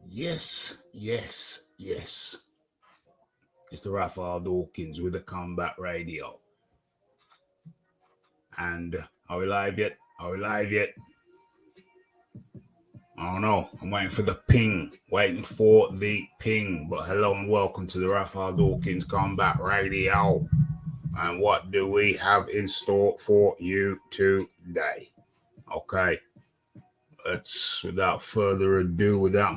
Yes, yes, yes. It's the Raphael Dawkins with the Combat Radio. And are we live yet? Are we live yet? I don't know. I'm waiting for the ping. Waiting for the ping. But hello and welcome to the Raphael Dawkins Combat Radio. And what do we have in store for you today? Okay. Without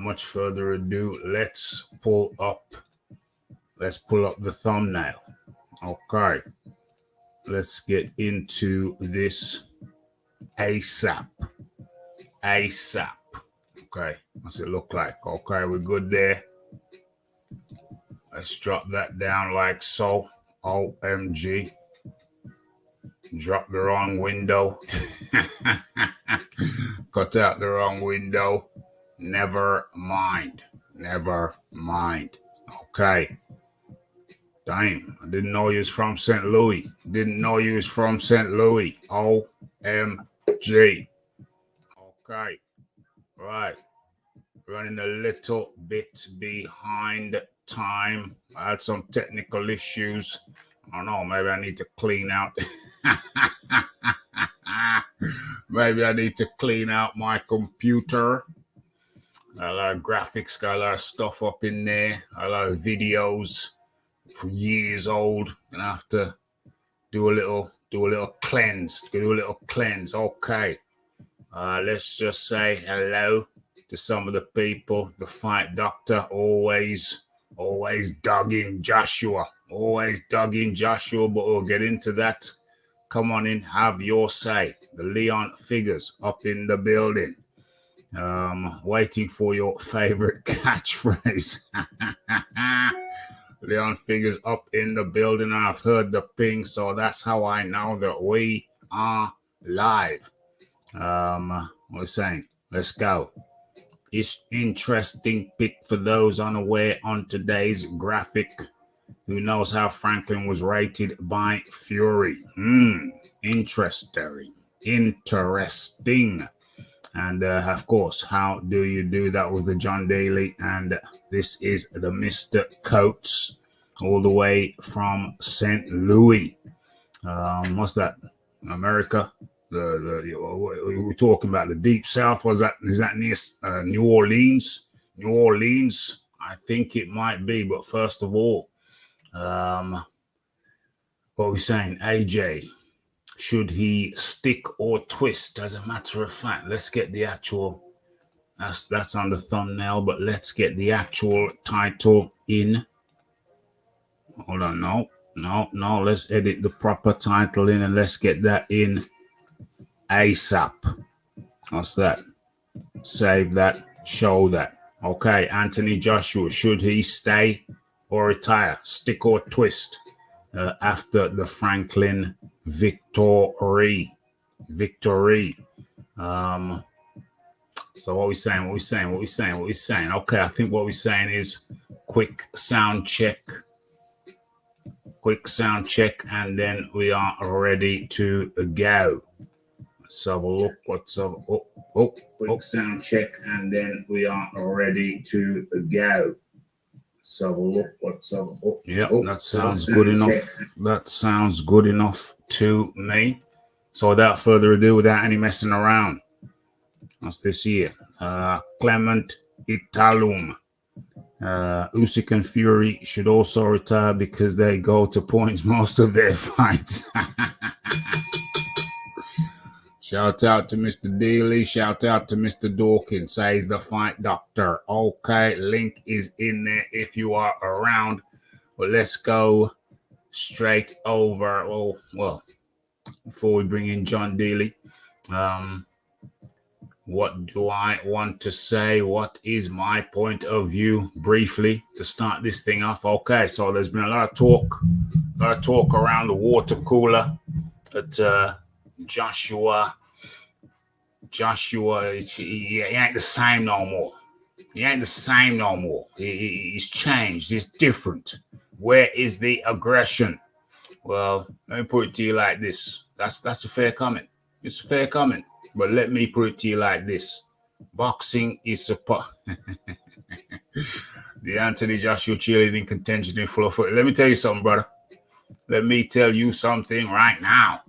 much further ado, let's pull up the thumbnail. Okay. Let's get into this ASAP. Okay. What's it look like? Okay, we're good there. Let's drop that down like so. OMG. Drop the wrong window. Cut out the wrong window. Never mind. Okay. Damn, I didn't know you was from St. Louis. OMG. Okay. Right. Running a little bit behind time. I had some technical issues. I don't know, maybe I need to clean out. Maybe I need to clean out my computer. A lot of graphics, got a lot of stuff up in there. A lot of videos for years old. Gonna have to do a little cleanse. Okay. Let's just say hello to some of the people. The Fight Doctor always dug in Joshua. But we'll get into that. Come on in, have your say. The Leon Figures up in the building. Waiting for your favorite catchphrase. Leon Figures up in the building. I've heard the ping, so that's how I know that we are live. What we're saying, let's go. It's interesting pick for those unaware on today's graphic. Who knows how Franklin was rated by Fury? Interesting. And of course, how do you do that with the John Daly? And this is the Mr. Coates, all the way from St. Louis. What's that? America? We're talking about the Deep South. Is that near New Orleans? New Orleans? I think it might be. But first of all, what are we saying? AJ, should he stick or twist? As a matter of fact, let's get the actual. That's on the thumbnail, but let's get the actual title in. Hold on, no. Let's edit the proper title in and let's get that in ASAP. What's that? Save that. Show that. Okay, Anthony Joshua, should he stay or retire? Stick or twist? After the Franklin victory. So what we saying? Okay, I think what we're saying is quick sound check, and then we are ready to go. Let's have a look. Quick sound check, and then we are ready to go. Let's have a look. Yep, that sounds good enough. That sounds good enough to me. So without further ado, without any messing around, what's this here? Clement Italum. Usyk and Fury should also retire because they go to points most of their fights. Shout out to Mr. Daly. Shout out to Mr. Dawkins, says the Fight Doctor. Okay, link is in there if you are around. But let's go straight over. Well, before we bring in John Daly, what do I want to say? What is my point of view briefly to start this thing off? Okay, so there's been a lot of talk around the water cooler that Joshua, he ain't the same no more. He's changed. He's different. Where is the aggression? Well, let me put it to you like this. That's a fair comment. It's a fair comment. But let me put it to you like this. Boxing is supposed The Anthony Joshua cheerleading contention in full foot. Let me tell you something, brother. Let me tell you something right now.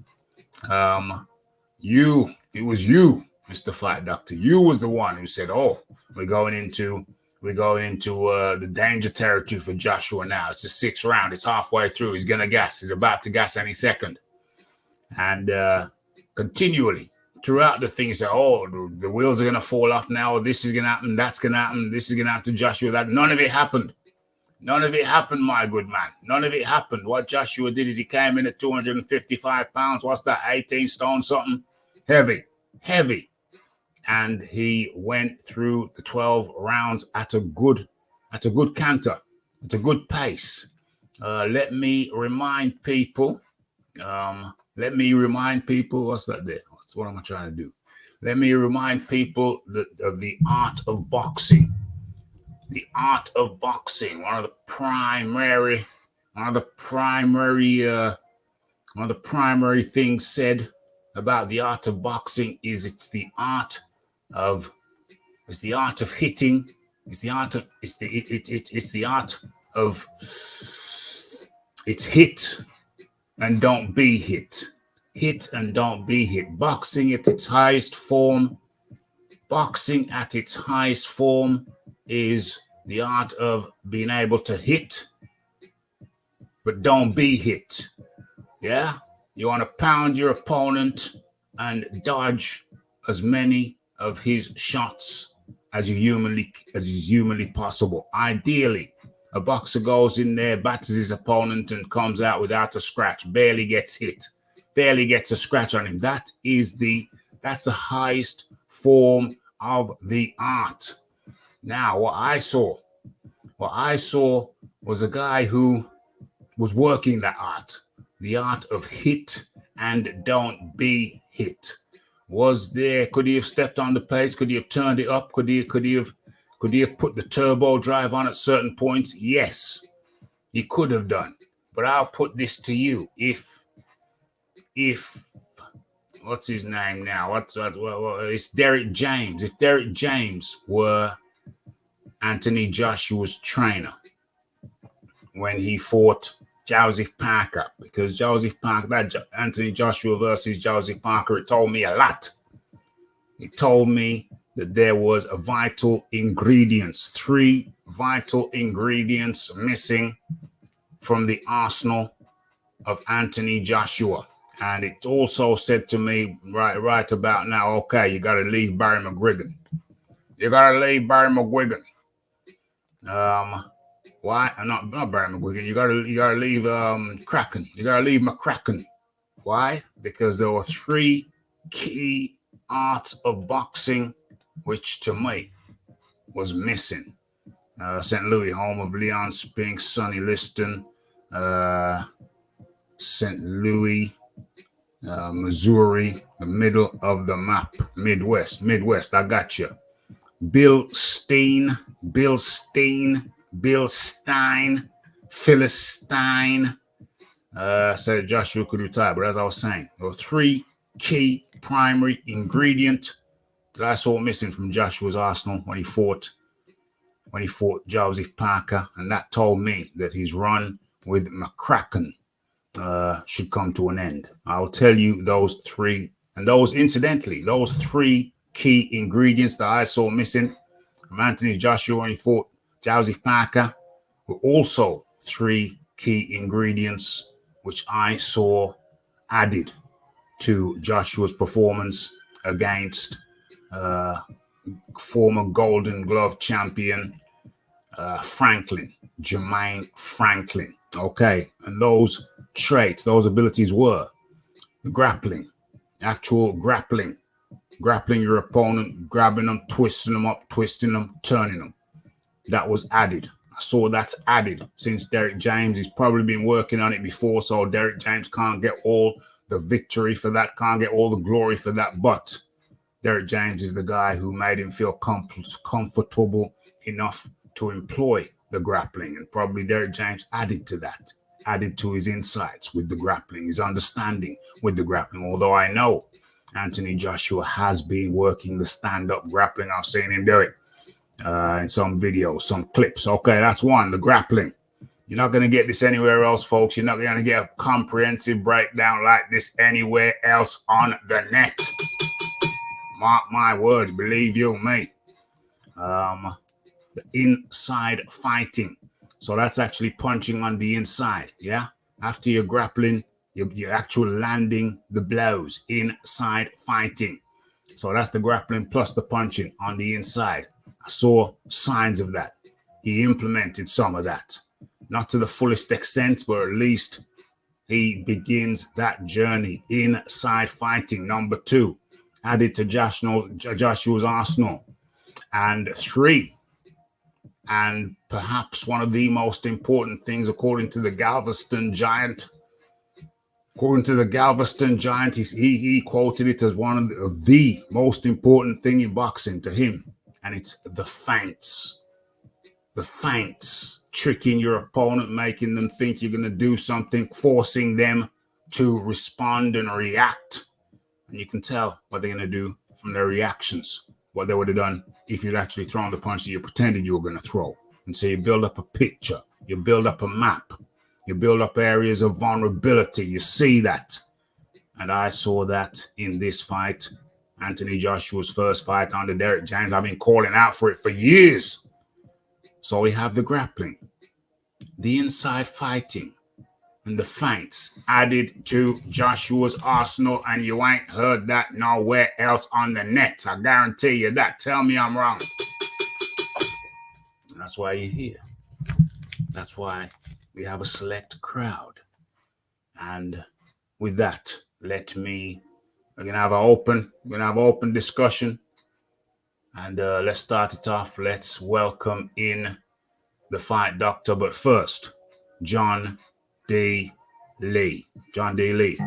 It was you, Mr. Fight Doctor. You was the one who said, "Oh, we're going into the danger territory for Joshua now. It's the 6th round. It's halfway through. He's gonna gas. He's about to gas any second." And continually throughout the thing, you say, "Oh, the wheels are gonna fall off now. This is gonna happen. That's gonna happen. This is gonna happen to Joshua." That none of it happened. None of it happened, my good man. None of it happened. What Joshua did is he came in at 255 pounds. What's that? 18 stone something. Heavy. And he went through the 12 rounds at a good canter, at a good pace. Let me remind people. What's that there? What am I trying to do? Let me remind people of the art of boxing. The art of boxing. One of the primary things said about the art of boxing is it's the art of hitting. It's hit and don't be hit. Hit and don't be hit. Boxing at its highest form is the art of being able to hit, but don't be hit. Yeah? You want to pound your opponent and dodge as many of his shots as is humanly possible. Ideally, a boxer goes in there, batters his opponent, and comes out without a scratch, barely gets hit, barely gets a scratch on him. That's the highest form of the art. Now, what I saw was a guy who was working that art, the art of hit and don't be hit. Could he have stepped on the pace? Could he have turned it up? Could he have put the turbo drive on at certain points? Yes, he could have done. But I'll put this to you. If what's his name now? It's Derek James. If Derek James were Anthony Joshua's trainer when he fought Joseph Parker, because Joseph Parker, that Anthony Joshua versus Joseph Parker, it told me a lot. It told me that there was 3 vital ingredients missing from the arsenal of Anthony Joshua. And it also said to me right about now, okay, you got to leave Barry McGuigan. Why? Not Barry McGuigan. You gotta leave Kraken. You gotta leave McCracken. Why? Because there were 3 key arts of boxing which to me was missing. St. Louis, home of Leon Spinks, Sonny Liston, St. Louis, Missouri, the middle of the map, Midwest, I got you. Bill Stein, Philistine, said Joshua could retire. But as I was saying, there were 3 key primary ingredients that I saw missing from Joshua's arsenal when he fought Joseph Parker, and that told me that his run with McCracken should come to an end. I'll tell you those 3, and those 3 key ingredients that I saw missing from Anthony Joshua when he fought Joseph Parker were also 3 key ingredients which I saw added to Joshua's performance against former Golden Glove champion Jermaine Franklin. Okay, and those traits, those abilities were the grappling, actual grappling your opponent, grabbing them, twisting them up, twisting them, turning them. That was added. I saw that's added since Derek James. He's probably been working on it before, so Derek James can't get all the victory for that, can't get all the glory for that, but Derek James is the guy who made him feel comfortable enough to employ the grappling, and probably Derek James added to that, added to his insights with the grappling, his understanding with the grappling, although I know Anthony Joshua has been working the stand-up grappling. I've seen him do it. in some videos, some clips. Okay, that's one, the grappling. You're not going to get this anywhere else, folks. You're not going to get a comprehensive breakdown like this anywhere else on the net. Mark my words, believe you me. The inside fighting. So that's actually punching on the inside, yeah? After you're grappling, you're actually landing the blows, inside fighting. So that's the grappling plus the punching on the inside. I saw signs of that. He implemented some of that. Not to the fullest extent, but at least he begins that journey. Inside fighting, number 2, added to Joshua's arsenal. And 3, and perhaps one of the most important things, according to the Galveston Giant. According to the Galveston Giant, he quoted it as one of the most important thing in boxing to him. And it's the feints. The feints, tricking your opponent, making them think you're going to do something, forcing them to respond and react. And you can tell what they're going to do from their reactions, what they would have done if you'd actually thrown the punch that you pretended you were going to throw. And so you build up a picture, you build up a map, you build up areas of vulnerability. You see that. And I saw that in this fight, Anthony Joshua's first fight under Derek James. I've been calling out for it for years. So we have the grappling, the inside fighting, and the feints added to Joshua's arsenal, and you ain't heard that nowhere else on the net. I guarantee you that. Tell me I'm wrong. And that's why you're here. That's why we have a select crowd. And with that, we're gonna have an open discussion. And let's start it off. Let's welcome in the fight doctor. But first, John D. Lee. John D. Lee,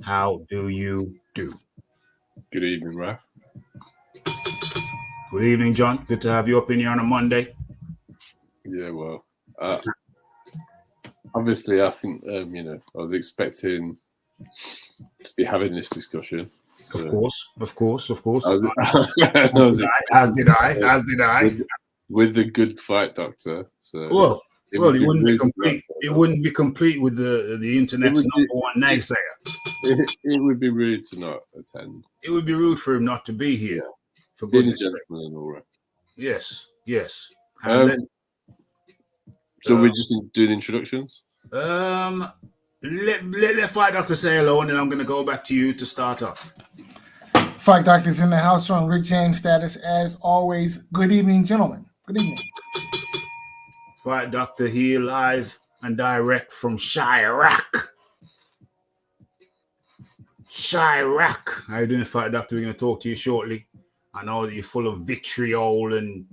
how do you do? Good evening, Raf. Good evening, John. Good to have you up in here on a Monday. Yeah, well, obviously, I think, I was expecting to be having this discussion. So. Of course. As did I. With the good fight doctor. So well, it wouldn't be complete. It wouldn't be complete with the internet's number one naysayer. It would be rude to not attend. It would be rude for him not to be here. Yeah. For goodness sake. Gentleman and all right. Yes. So we're just doing introductions. Let the fight doctor say hello, and then I'm going to go back to you to start off. Fight doctor's in the house on Rick James status as always. Good evening, gentlemen. Good evening. Fight doctor here, live and direct from Chirac. How you doing, fight doctor? We're going to talk to you shortly. I know that you're full of vitriol and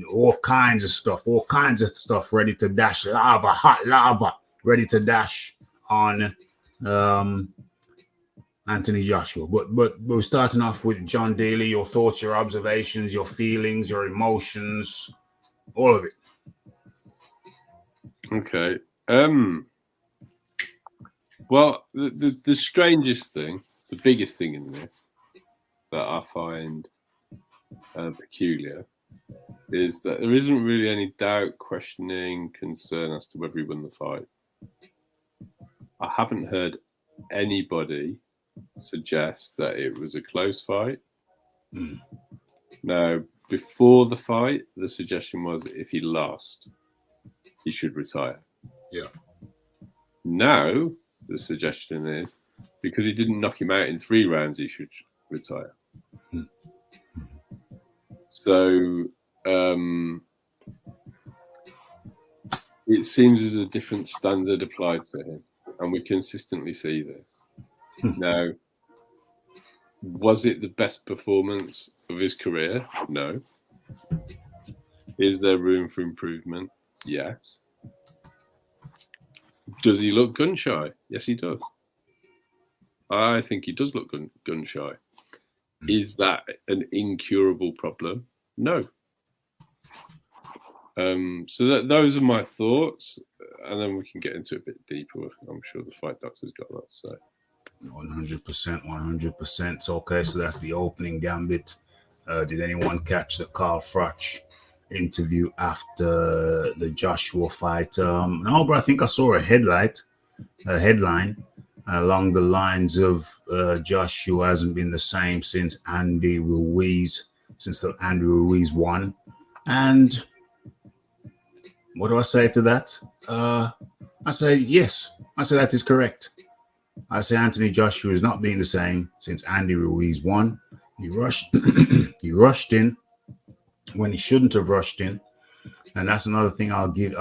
all kinds of stuff ready to dash, hot lava, ready to dash on Anthony Joshua. But we're starting off with John Daly. Your thoughts, your observations, your feelings, your emotions, all of it. Okay. Well, the strangest thing, the biggest thing in this that I find peculiar is that there isn't really any doubt, questioning, concern as to whether he won the fight. I haven't heard anybody suggest that it was a close fight. Now, before the fight, the suggestion was if he lost, he should retire. Yeah. Now, the suggestion is because he didn't knock him out in 3 rounds, he should retire. So it seems there's a different standard applied to him, and we consistently see this. Now, was it the best performance of his career? No. Is there room for improvement? Yes. Does he look gun shy? Yes, he does. I think he does look gun shy. Is that an incurable problem? No. So those are my thoughts, and then we can get into it a bit deeper. I'm sure the fight doctor's got that to say. 100%. Okay, so that's the opening gambit. Did anyone catch the Carl Froch interview after the Joshua fight? No, but I think I saw a headline along the lines of Joshua hasn't been the same since Andy Ruiz won. And what do I say to that? I say yes. I say that is correct. I say Anthony Joshua is not being the same since Andy Ruiz won. He rushed in when he shouldn't have rushed in. And that's another thing I'll give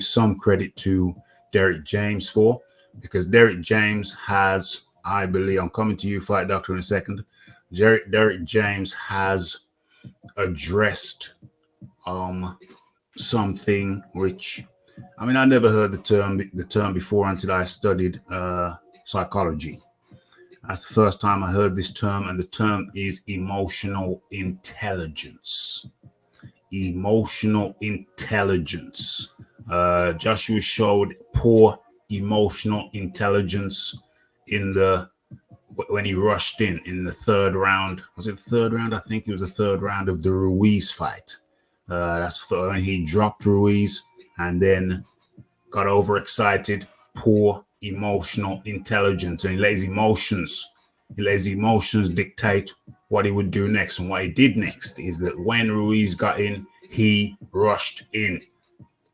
some credit to Derek James for, because Derek James has, I believe, I'm coming to you, Fight Doctor, in a second. Derek James has addressed something which, I mean, I never heard the term before until I studied psychology. That's the first time I heard this term, and the term is emotional intelligence. Emotional intelligence. Joshua showed poor emotional intelligence when he rushed in the third round. Was it the third round? I think it was the third round of the Ruiz fight. That's when he dropped Ruiz and then got overexcited. Poor emotional intelligence, and he let his emotions dictate what he would do next. And what he did next is that when Ruiz got in, he rushed in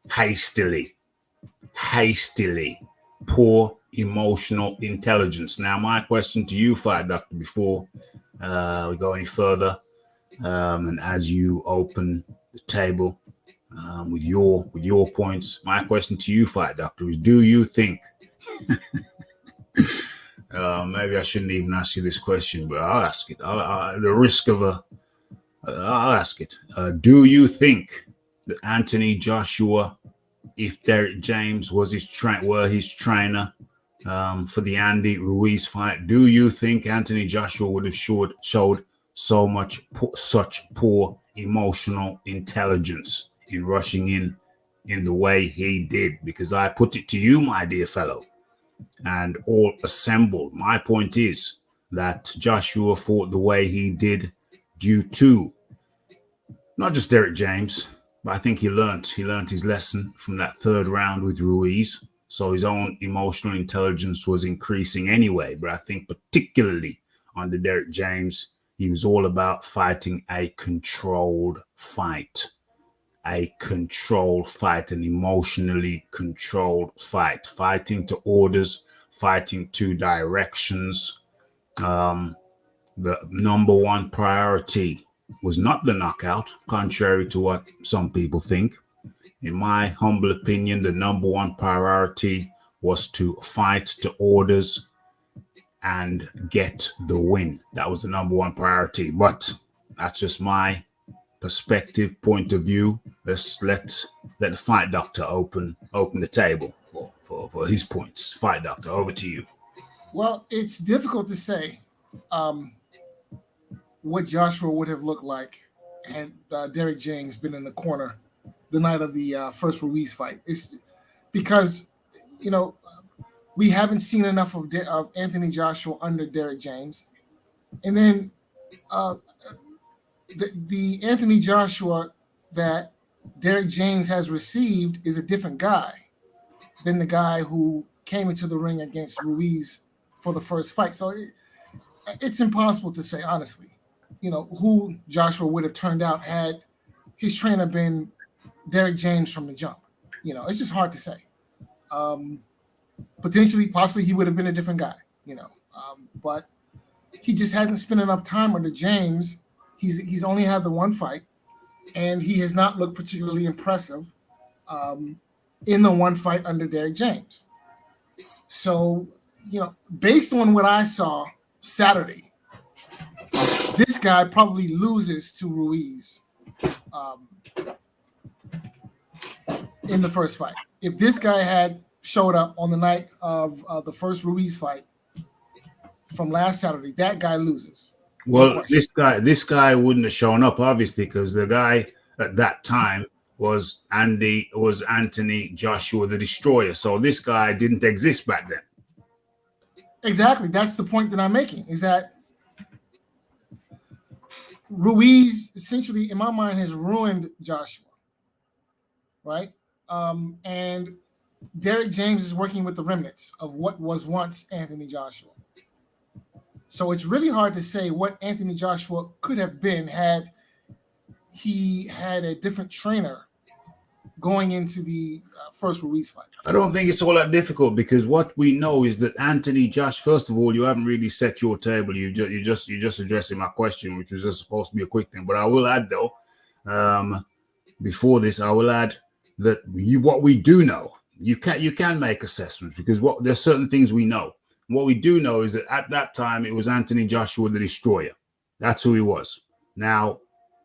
hastily. Poor emotional intelligence. Now, my question to you, Fight Doctor, before we go any further, and as you open the table with your points, my question to you, Fight Doctor, is: do you think? Maybe I shouldn't even ask you this question, but I'll ask it. I'll ask it. Do you think that Anthony Joshua, if Derek James was his trainer for the Andy Ruiz fight, do you think Anthony Joshua would have showed such poor emotional intelligence in rushing in the way he did? Because I put it to you, my dear fellow, and all assembled, my point is that Joshua fought the way he did due to not just Derek James, but I think he learned his lesson from that third round with Ruiz. So his own emotional intelligence was increasing anyway. But I think particularly under Derek James, he was all about fighting a controlled fight. An emotionally controlled fight, fighting to orders, fighting to directions. The number one priority was not the knockout, contrary to what some people think. In my humble opinion, the number one priority was to fight to orders and get the win. That was the number one priority. But that's just my perspective, point of view. Let's let the Fight Doctor open the table for his points. Fight Doctor, over to you. Well, it's difficult to say what Joshua would have looked like had Derek James been in the corner the night of the first Ruiz fight. It's because, we haven't seen enough of Anthony Joshua under Derek James. And then the Anthony Joshua that Derek James has received is a different guy than the guy who came into the ring against Ruiz for the first fight. So it's impossible to say, honestly, who Joshua would have turned out had his trainer been Derek James from the jump. It's just hard to say. Possibly he would have been a different guy, but he just hasn't spent enough time under James. He's only had the one fight, and he has not looked particularly impressive in the one fight under Derek James. So, based on what I saw Saturday, this guy probably loses to Ruiz in the first fight. If this guy had showed up on the night of the first Ruiz fight from last Saturday, that guy loses. Well, this guy wouldn't have shown up, obviously, because the guy at that time was Anthony Joshua the Destroyer. So this guy didn't exist back then. Exactly. That's the point that I'm making, is that Ruiz essentially, in my mind, has ruined Joshua, right? And Derek James is working with the remnants of what was once Anthony Joshua. So it's really hard to say what Anthony Joshua could have been had he had a different trainer going into the first Ruiz fight. I don't think it's all that difficult, because what we know is that Anthony Josh, first of all, you haven't really set your table. You're just addressing my question, which was just supposed to be a quick thing. But I will add, though, before this, I will add that what we do know, you can make assessments, because there's certain things we know. What we do know is that at that time it was Anthony Joshua the Destroyer. That's who he was. Now,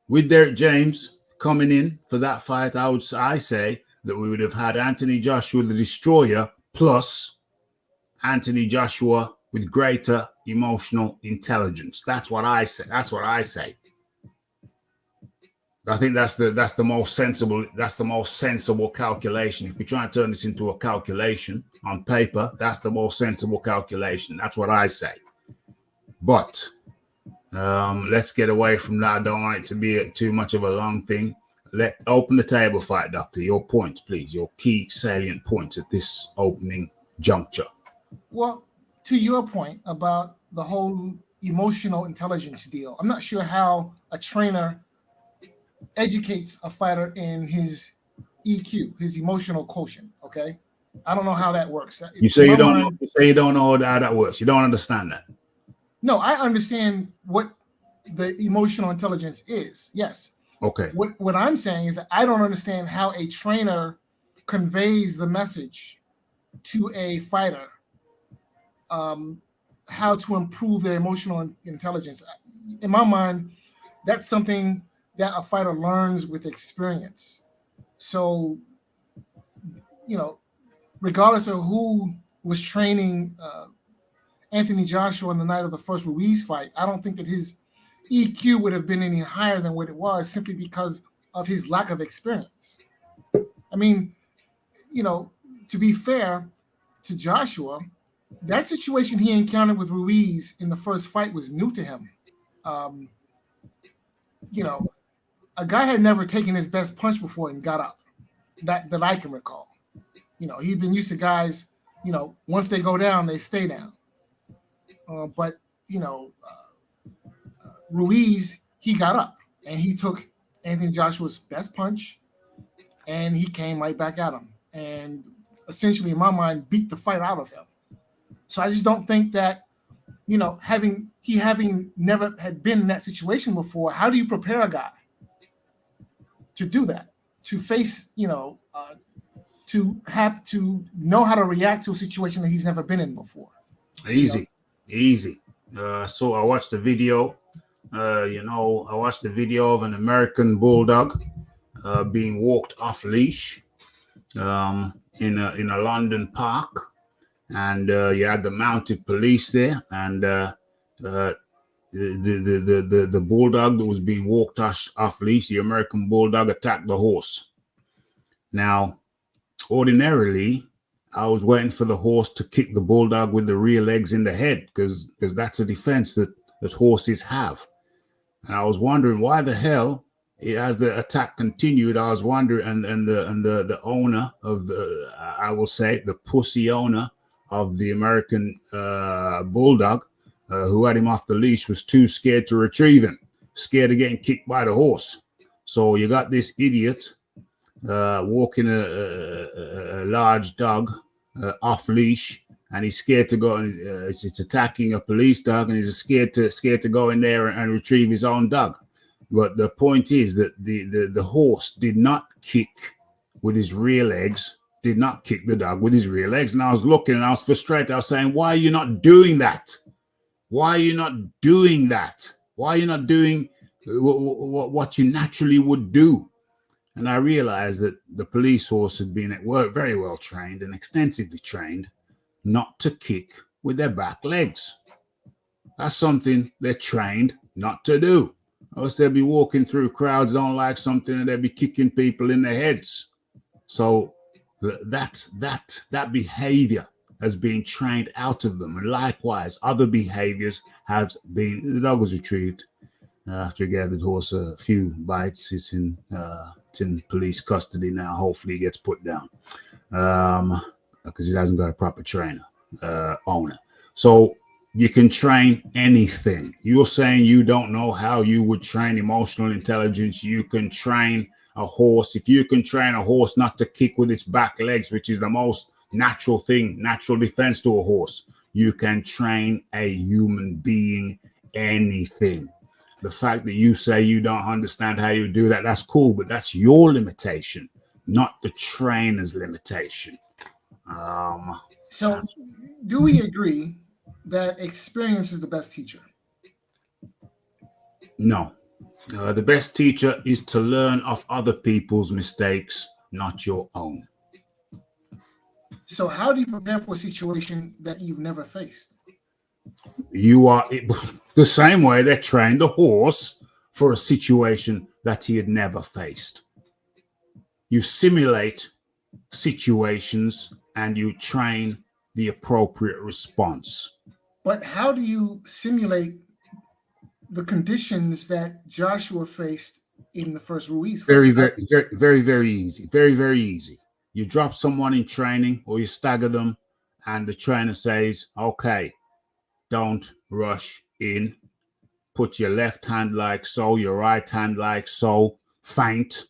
with Derek James coming in for that fight, I say that we would have had Anthony Joshua the Destroyer plus Anthony Joshua with greater emotional intelligence. That's what I say. I think that's the most sensible calculation. If we try and turn this into a calculation on paper, that's the most sensible calculation. That's what I say. But let's get away from that. I don't want it to be too much of a long thing. Open the table fight, Doctor. Your points, please. Your key salient points at this opening juncture. Well, to your point about the whole emotional intelligence deal, I'm not sure how a trainer educates a fighter in his EQ, his emotional quotient. Okay, I don't know how that works. You say you don't know. You say you don't know how that works. You don't understand that. No, I understand what the emotional intelligence is. Yes. Okay. What I'm saying is that I don't understand how a trainer conveys the message to a fighter, how to improve their emotional intelligence. In my mind, that's something that a fighter learns with experience. So, regardless of who was training Anthony Joshua on the night of the first Ruiz fight, I don't think that his EQ would have been any higher than what it was, simply because of his lack of experience. I mean, to be fair to Joshua, that situation he encountered with Ruiz in the first fight was new to him. A guy had never taken his best punch before and got up, that I can recall. He'd been used to guys, once they go down, they stay down. But Ruiz, he got up and he took Anthony Joshua's best punch and he came right back at him and essentially, in my mind, beat the fight out of him. So I just don't think that, having never had been in that situation before, how do you prepare a guy to do that, to face, to have to know how to react to a situation that he's never been in before? Easy. So I watched the video. I watched the video of an American Bulldog being walked off leash in a London park, and you had the mounted police there, and the Bulldog that was being walked off leash, the American Bulldog, attacked the horse. Now, ordinarily, I was waiting for the horse to kick the Bulldog with the rear legs in the head, because that's a defense that horses have. And I was wondering why the hell, as the attack continued, I was wondering, and the owner of I will say the pussy owner of the American Bulldog, who had him off the leash, was too scared to retrieve him, scared of getting kicked by the horse. So you got this idiot walking a large dog off leash, and he's scared to go, and it's attacking a police dog, and he's scared to go in there and retrieve his own dog. But the point is that the horse did not kick with his rear legs, did not kick the dog with his rear legs. And I was looking and I was frustrated. I was saying, why are you not doing that? Why are you not doing that? Why are you not doing what you naturally would do? And I realized that the police horse had been very well trained and extensively trained not to kick with their back legs. That's something they're trained not to do. Or else they'll be walking through crowds, don't like something, and they'll be kicking people in their heads. So that behavior has been trained out of them. And likewise, other behaviors have been, the dog was retrieved. After he gave the horse a few bites, it's in police custody now. Hopefully, he gets put down because he hasn't got a proper trainer owner. So you can train anything. You're saying you don't know how you would train emotional intelligence. You can train a horse. If you can train a horse not to kick with its back legs, which is the most natural thing, natural defense to a horse, you can train a human being anything. The fact that you say you don't understand how you do that, that's cool, but that's your limitation, not the trainer's limitation. So do we agree that experience is the best teacher? No. The best teacher is to learn of other people's mistakes, not your own. So how do you prepare for a situation that you've never faced? You are the same way they trained a horse for a situation that he had never faced. You simulate situations and you train the appropriate response. But how do you simulate the conditions that Joshua faced in the first Ruiz fight? Very easy. Very easy. You drop someone in training or you stagger them and the trainer says, okay, don't rush in. Put your left hand like so, your right hand like so. Feint.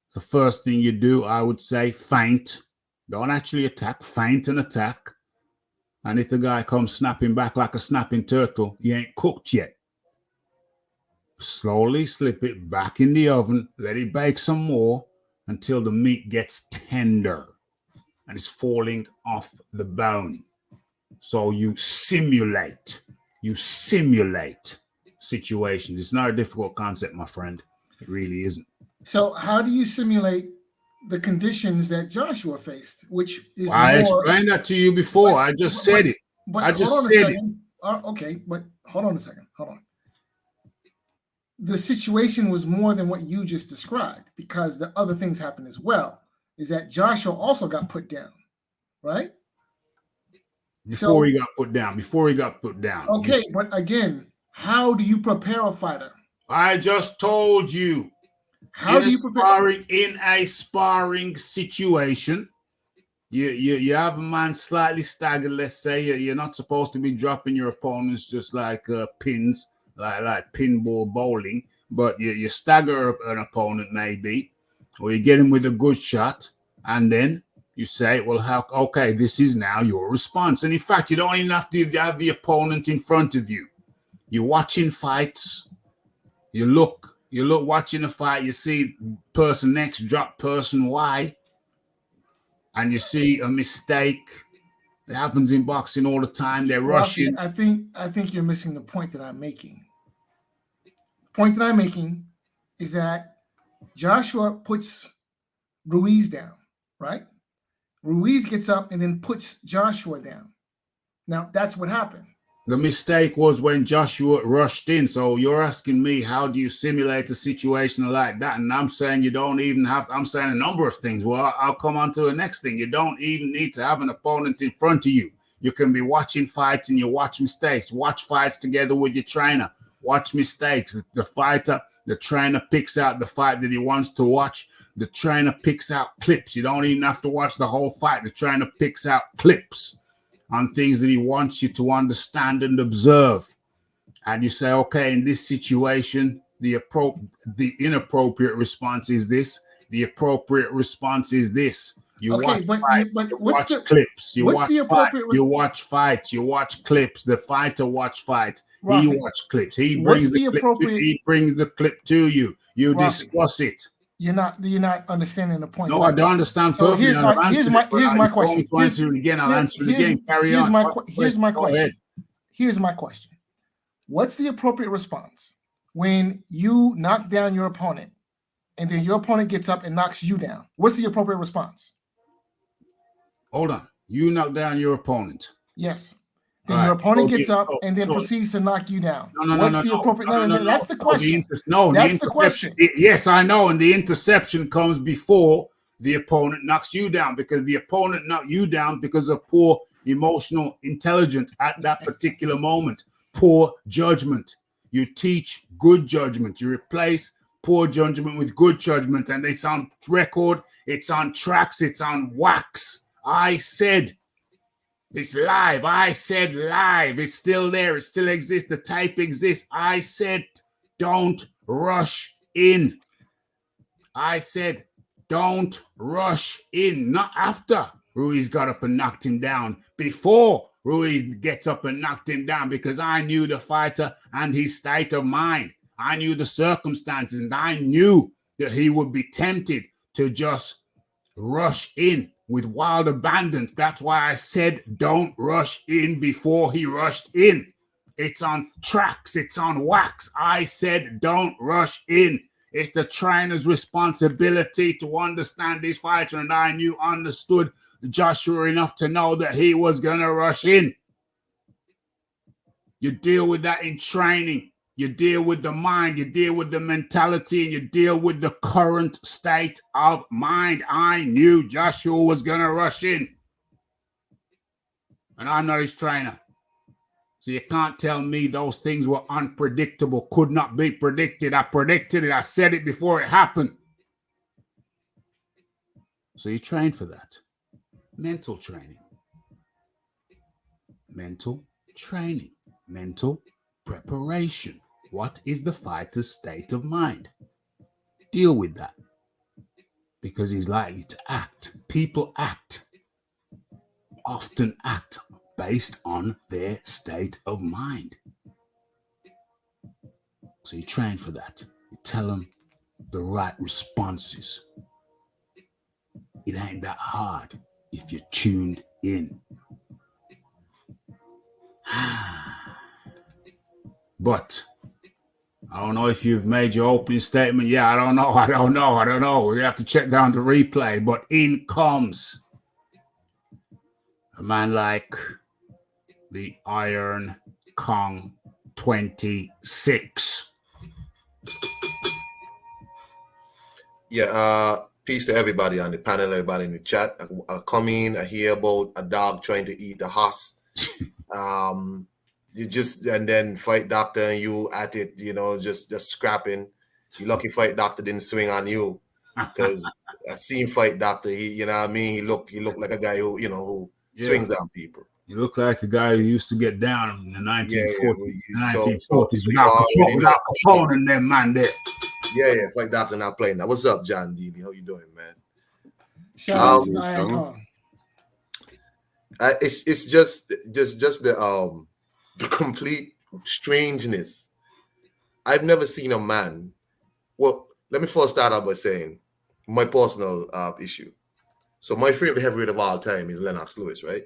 It's the first thing you do, I would say. Feint. Don't actually attack. Feint and attack. And if the guy comes snapping back like a snapping turtle, he ain't cooked yet. Slowly slip it back in the oven. Let it bake some more until the meat gets tender and it's falling off the bone. So you simulate situations. It's not a difficult concept, my friend. It really isn't. So how do you simulate the conditions that Joshua faced, which is I explained that to you before. I just said it. I just said it. Okay, but hold on a second. Hold on. The situation was more than what you just described because the other things happened as well. Is that Joshua also got put down, right? Before he got put down. Okay, but again, how do you prepare a fighter? I just told you. How do you prepare in a sparring situation? You have a man slightly staggered. Let's say you're not supposed to be dropping your opponents just like pins, like pinball bowling. But you stagger an opponent maybe, or you get him with a good shot, and then you say, well, okay, this is now your response. And in fact, you don't even have to have the opponent in front of you. You're watching fights. You look watching a fight. You see person X drop person Y, and you see a mistake. It happens in boxing all the time. They're rushing. I think you're missing the point that I'm making. The point that I'm making is that Joshua puts Ruiz down, right? Ruiz gets up and then puts Joshua down. Now, that's what happened. The mistake was when Joshua rushed in. So you're asking me, how do you simulate a situation like that? And I'm saying you don't even have, I'm saying a number of things. Well, I'll come on to the next thing. You don't even need to have an opponent in front of you. You can be watching fights and you watch mistakes. Watch fights together with your trainer. Watch mistakes. The trainer picks out the fight that he wants to watch. The trainer picks out clips. You don't even have to watch the whole fight. The trainer picks out clips on things that he wants you to understand and observe. And you say, okay, in this situation, the inappropriate response is this. The appropriate response is this. You watch fights, you watch clips. You watch fights. You watch clips. The fighter watch fights. He watch clips. He brings the clip to you. You discuss it. You're not understanding the point. No, I don't understand. So here's my question. I'll answer it again. Carry on. Here's my question. Here's my question. What's the appropriate response when you knock down your opponent and then your opponent gets up and knocks you down? What's the appropriate response? Hold on. You knock down your opponent. Yes. Then your opponent gets up and then proceeds to knock you down. What's the appropriate? No, that's the question. That's the question. Yes, I know. And the interception comes before the opponent knocks you down, because the opponent knocked you down because of poor emotional intelligence at that particular moment, poor judgment. You teach good judgment. You replace poor judgment with good judgment. And it's on record. It's on tracks. It's on wax. I said it's live. I said live. It's still there. It still exists. The type exists. I said don't rush in. I said don't rush in. Not after Ruiz got up and knocked him down. Before Ruiz gets up and knocked him down, because I knew the fighter and his state of mind. I knew the circumstances, and I knew that he would be tempted to just rush in with wild abandon. That's why I said don't rush in before he rushed in. It's on tracks. It's on wax. I said don't rush in. It's the trainer's responsibility to understand this fighter, and I understood Joshua enough to know that he was going to rush in. You deal with that in training. You deal with the mind. You deal with the mentality, and you deal with the current state of mind. I knew Joshua was going to rush in, and I'm not his trainer. So you can't tell me those things were unpredictable, could not be predicted. I predicted it. I said it before it happened. So you train for that. Mental training. Mental training. Mental preparation. What is the fighter's state of mind? Deal with that. Because he's likely to act. People act. Often act based on their state of mind. So you train for that. You tell them the right responses. It ain't that hard if you're tuned in. But I don't know if you've made your opening statement. Yeah, I don't know. We have to check down the replay. But in comes a man like the Iron Kong 26. Yeah, peace to everybody on the panel, everybody in the chat. I come in, I hear about a dog trying to eat a horse. You just, and then Fight Doctor and you at it, just scrapping. You lucky Fight Doctor didn't swing on you, because I've seen Fight Doctor. He, you know what I mean? He looked like a guy who swings on people. You look like a guy who used to get down in the 1940s. So without Capone and them, man, there. Yeah, Fight Doctor not playing that. What's up, John Daly? How you doing, man? Shout out to Iron Kong. It's just the complete strangeness. I've never seen a man. Well, let me first start out by saying my personal issue. So my favorite heavyweight of all time is Lennox Lewis, right?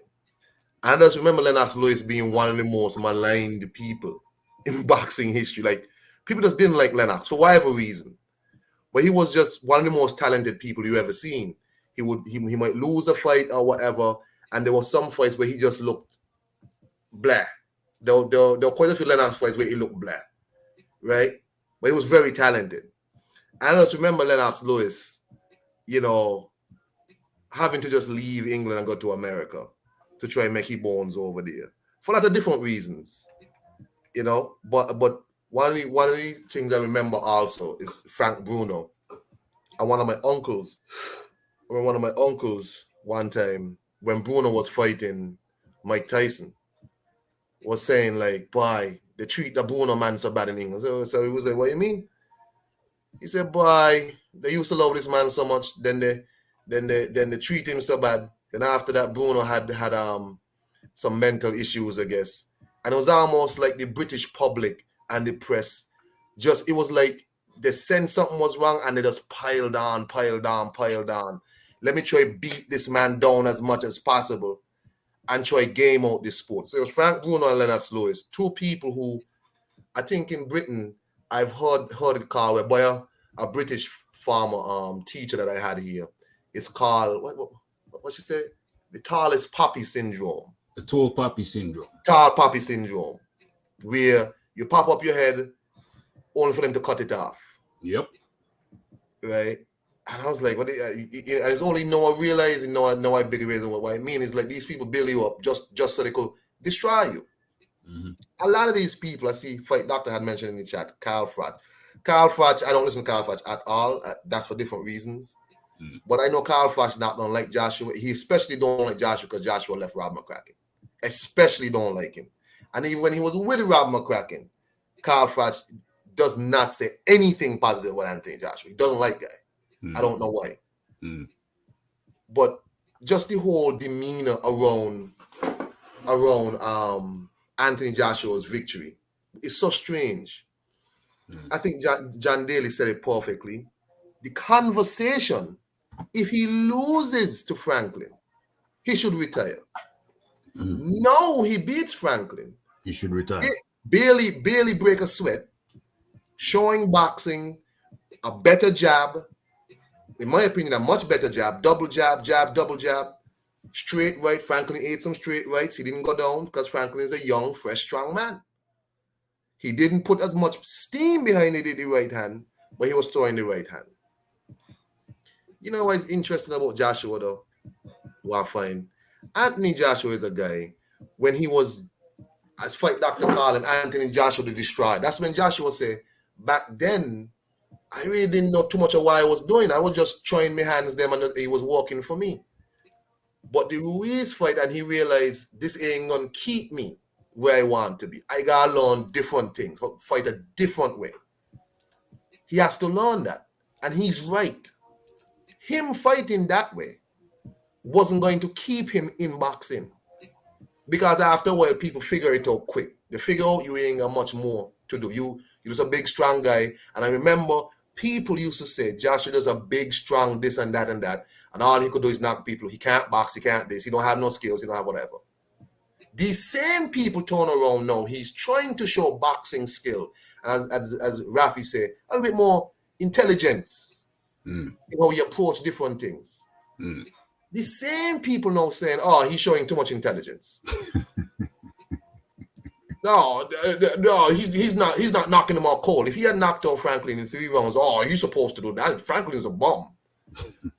And I just remember Lennox Lewis being one of the most maligned people in boxing history. Like, people just didn't like Lennox for whatever reason. But he was just one of the most talented people you ever seen. He might lose a fight or whatever, and there were some fights where he just looked blah. There were quite a few Lennox fights where he looked blah, right? But he was very talented. And I just remember Lennox Lewis, having to just leave England and go to America to try and make his bones over there for a lot of different reasons, But one of the things I remember also is Frank Bruno. And one of my uncles one time when Bruno was fighting Mike Tyson was saying, like, boy, they treat the Bruno man so bad in England. So he was like, what do you mean? He said, boy, they used to love this man so much, then they treat him so bad. Then after that, Bruno had some mental issues, I guess. And it was almost like the British public and the press, it was like they sensed something was wrong and they just piled on. Let me try beat this man down as much as possible and try game out this sport. So it was Frank Bruno and Lennox Lewis, two people who I think in Britain I've heard it called by a British farmer teacher that I had here. It's called what she say? The tallest poppy syndrome. The tall poppy syndrome. Tall poppy syndrome, where you pop up your head only for them to cut it off. Yep. Right. And I was like, and it's only now I realizing, now I bigger reason what I mean is like these people build you up just so they could destroy you. A lot of these people, I see Fight Doctor had mentioned in the chat, Kyle Fratch. Kyle Fratch, I don't listen to Kyle Fratch at all. That's for different reasons. But I know Kyle Fratch not don't like Joshua. He especially don't like Joshua because Joshua left Rob McCracken. Especially don't like him. And even when he was with Rob McCracken, Kyle Fratch does not say anything positive about Anthony Joshua. He doesn't like guy. I don't know why. But just the whole demeanor around Anthony Joshua's victory is so strange. I think John Daly said it perfectly. The conversation, if he loses to Franklin, he should retire. No, he beats Franklin. He should retire. Barely break a sweat, showing boxing a better jab. In my opinion, a much better jab. Double jab, double jab. Straight right. Franklin ate some straight rights. He didn't go down because Franklin is a young, fresh, strong man. He didn't put as much steam behind it in the right hand, but he was throwing the right hand. You know what's interesting about Joshua, though? What I find, Anthony Joshua is a guy, when he was, as Fight Doctor called him, Anthony Joshua the Destroyer. That's when Joshua said, back then, I really didn't know too much of what I was doing. I was just throwing my hands them and he was working for me. But the Ruiz fight, and he realized this ain't gonna keep me where I want to be. I gotta learn different things, fight a different way. He has to learn that. And he's right. Him fighting that way wasn't going to keep him in boxing. Because after a while, people figure it out quick. They figure out you ain't got much more to do. You're just a big, strong guy. And I remember people used to say, Joshua does a big, strong this and that and that. And all he could do is knock people. He can't box. He can't this. He don't have no skills. He don't have whatever. These same people turn around now. He's trying to show boxing skill. And as Rafi said, a little bit more intelligence in how you approach different things. The same people now saying, oh, he's showing too much intelligence. No, he's not knocking him out cold. If he had knocked out Franklin in 3 rounds, oh, he's supposed to do that. Franklin is a bum.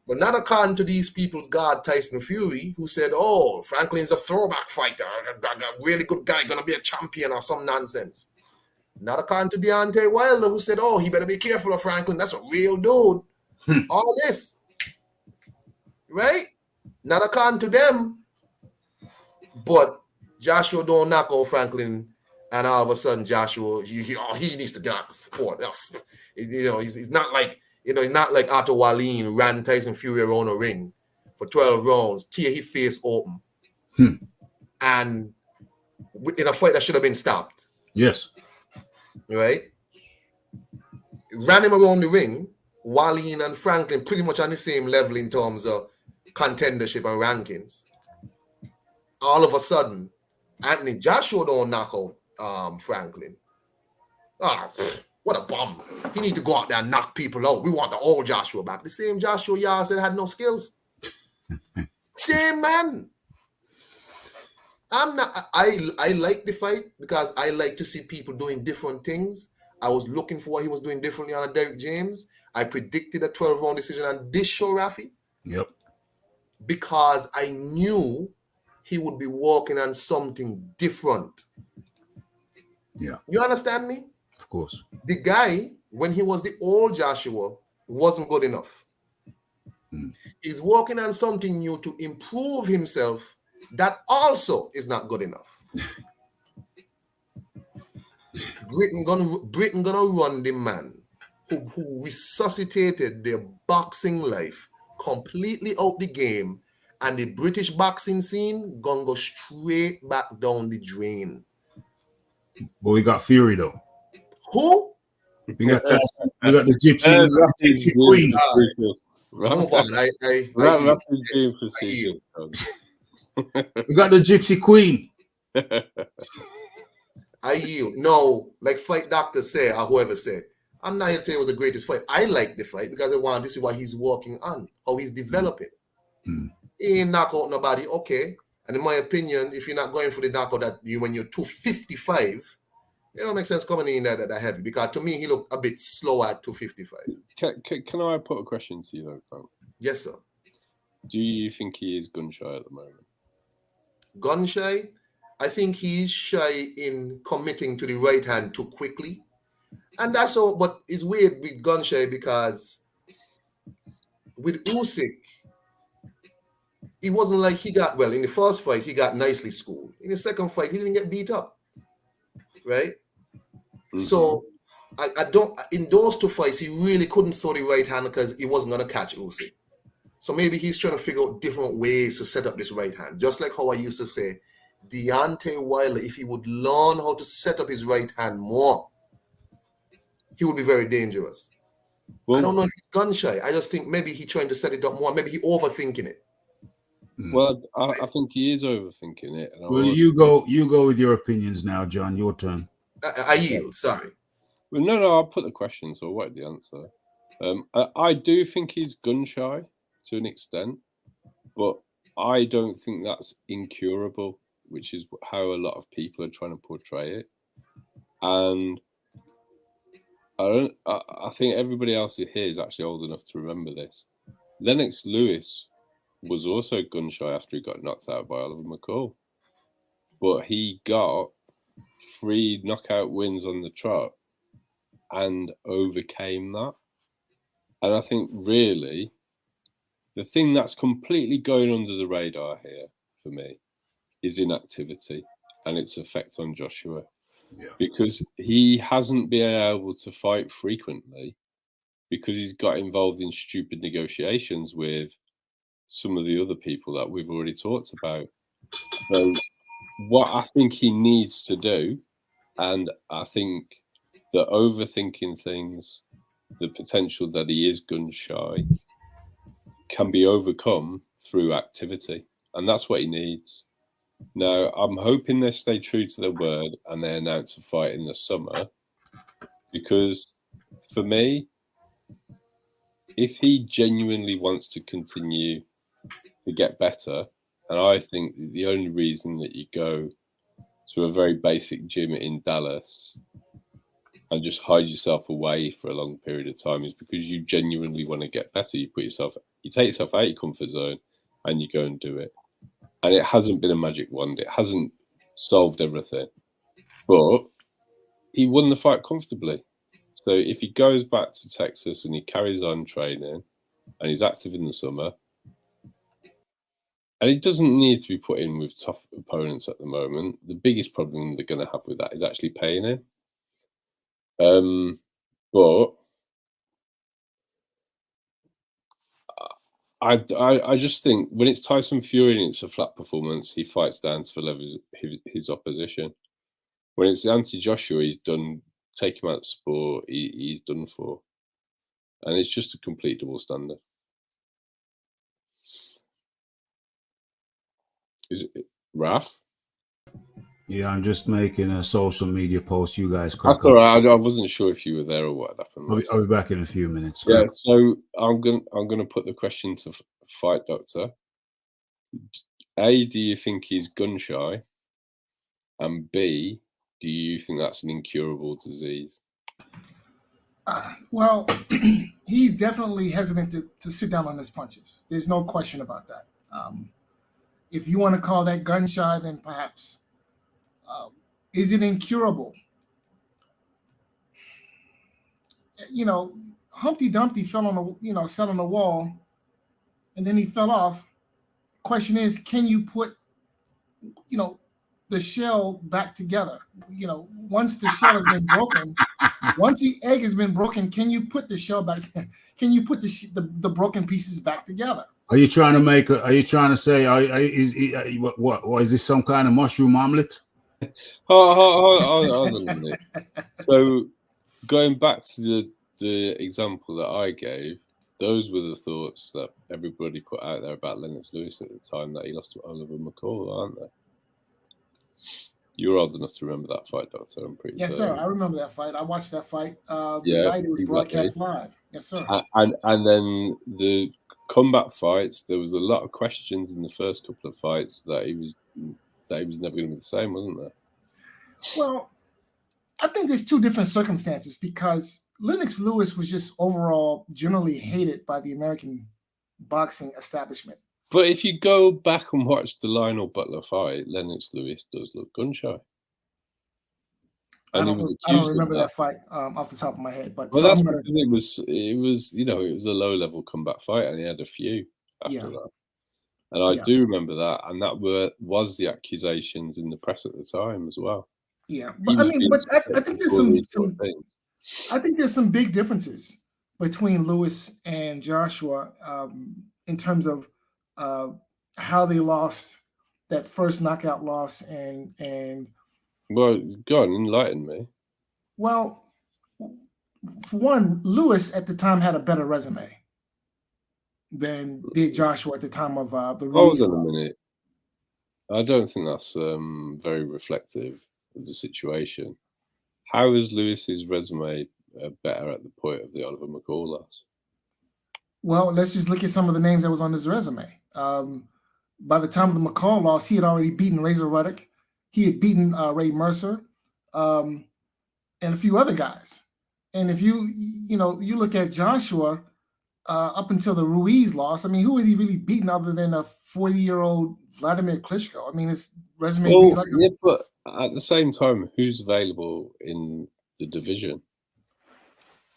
But not according to these people's God, Tyson Fury, who said, oh, Franklin's a throwback fighter, a really good guy, gonna be a champion or some nonsense. Not according to Deontay Wilder, who said, oh, he better be careful of Franklin. That's a real dude. All this. Right? Not according to them. But Joshua don't knock out Franklin, and all of a sudden Joshua, he needs to get out of the sport. He's not like, he's not like Otto Wallin ran Tyson Fury around a ring for 12 rounds, tear his face open, and in a fight that should have been stopped. Yes. Right? Ran him around the ring. Wallin and Franklin pretty much on the same level in terms of contendership and rankings. All of a sudden, Anthony Joshua don't knock out Franklin. What a bum. He need to go out there and knock people out. We want the old Joshua back. The same Joshua y'all said had no skills. Same man. I like the fight because I like to see people doing different things. I was looking for what he was doing differently on a Derek James. I predicted a 12-round decision on this show, Rafi. Yep. Because I knew he would be working on something different. Yeah. You understand me? Of course. The guy, when he was the old Joshua, wasn't good enough. He's working on something new to improve himself that also is not good enough. Britain gonna run the man who resuscitated their boxing life completely out the game, and the British boxing scene gonna go straight back down the drain. But we got Fury though. Who? We got the gypsy queen. Move on. We got the gypsy queen. I yield. No, like Fight Doctor said, or whoever said, I'm not here to say it was the greatest fight. I like the fight because I want to see what he's working on, how he's developing. He ain't knock out nobody, okay. And in my opinion, if you're not going for the knockout when you're 255, it don't make sense coming in that heavy. Because to me, he looked a bit slow at 255. Can I put a question to you though, Frank? Yes, sir. Do you think he is gun shy at the moment? Gun shy? I think he's shy in committing to the right hand too quickly. And that's all, but it's weird with gun shy because with Usyk, it wasn't like he got, well, in the first fight, he got nicely schooled. In the second fight, he didn't get beat up, right? Mm-hmm. So I don't, in those two fights, he really couldn't throw the right hand because he wasn't going to catch Usyk. So maybe he's trying to figure out different ways to set up this right hand. Just like how I used to say, Deontay Wilder, if he would learn how to set up his right hand more, he would be very dangerous. Well, I don't know if he's gun shy. I just think maybe he's trying to set it up more. Maybe he's overthinking it. Well, I think he is overthinking it. Well, you go with your opinions now, John. Your turn. I yield. Sorry. Well, no, I'll put the question, so I'll wait the answer. I do think he's gun shy to an extent, but I don't think that's incurable, which is how a lot of people are trying to portray it. And I think everybody else here is actually old enough to remember this. Lennox Lewis was also gun shy after he got knocked out by Oliver McCall, but he got 3 knockout wins on the trot and overcame that. And I think really the thing that's completely going under the radar here for me is inactivity and its effect on Joshua. Yeah. Because he hasn't been able to fight frequently because he's got involved in stupid negotiations with some of the other people that we've already talked about. So what I think he needs to do, and I think the overthinking things, the potential that he is gun shy, can be overcome through activity. And that's what he needs. Now, I'm hoping they stay true to their word and they announce a fight in the summer, because for me, if he genuinely wants to continue to get better, and I think the only reason that you go to a very basic gym in Dallas and just hide yourself away for a long period of time is because you genuinely want to get better. You take yourself out of your comfort zone and you go and do it. And it hasn't been a magic wand. It hasn't solved everything. But he won the fight comfortably. So if he goes back to Texas and he carries on training and he's active in the summer, and he doesn't need to be put in with tough opponents at the moment. The biggest problem they're going to have with that is actually paying him. But I just think when it's Tyson Fury and it's a flat performance, he fights down to the level of his opposition. When it's anti-Joshua, he's done. Take him out of the sport, he's done for. And it's just a complete double standard. Is it Raf? Yeah, I'm just making a social media post. You guys, that's all right. I wasn't sure if you were there or what happened. I'll be back in a few minutes. Yeah, so I'm gonna put the question to Fight Doctor. A, do you think he's gun shy? And B, do you think that's an incurable disease? Well, he's definitely hesitant to sit down on his punches. There's no question about that. If you want to call that gun shy, then perhaps. Is it incurable? You know, Humpty Dumpty fell on sat on the wall, and then he fell off. Question is, can you put, the shell back together? Once the shell has been broken, once the egg has been broken, can you put the shell back? Can you put the broken pieces back together? Are you trying to say? What is this? Some kind of mushroom omelet? Hold on a minute. So, going back to the example that I gave, those were the thoughts that everybody put out there about Lennox Lewis at the time that he lost to Oliver McCall, aren't they? You're old enough to remember that fight, Doctor. I'm pretty sure. Yes, sir. I remember that fight. I watched that fight the night it was broadcast live. Yes, sir. And then the combat fights, there was a lot of questions in the first couple of fights that he was never going to be the same, wasn't there? Well, I think there's two different circumstances because Lennox Lewis was just overall generally hated by the American boxing establishment. But if you go back and watch the Lionel Butler fight, Lennox Lewis does look gun shy. I don't remember that fight off the top of my head. But well, that's because it was it was a low level comeback fight, and he had a few after that. And I do remember that, and that was the accusations in the press at the time as well. Yeah, but I think there's some big differences between Lewis and Joshua in terms of how they lost that first knockout loss and. Well, go on, enlighten me. Well, for one, Lewis at the time had a better resume than did Joshua at the time of the Ruiz. Hold on a minute. I don't think that's very reflective of the situation. How is Lewis's resume better at the point of the Oliver McCall loss? Well, let's just look at some of the names that was on his resume. By the time of the McCall loss, he had already beaten Razor Ruddock. He had beaten Ray Mercer and a few other guys. And if you look at Joshua up until the Ruiz loss, I mean, who had he really beaten other than a 40-year-old Vladimir Klitschko? I mean, his resume reads like but at the same time, who's available in the division?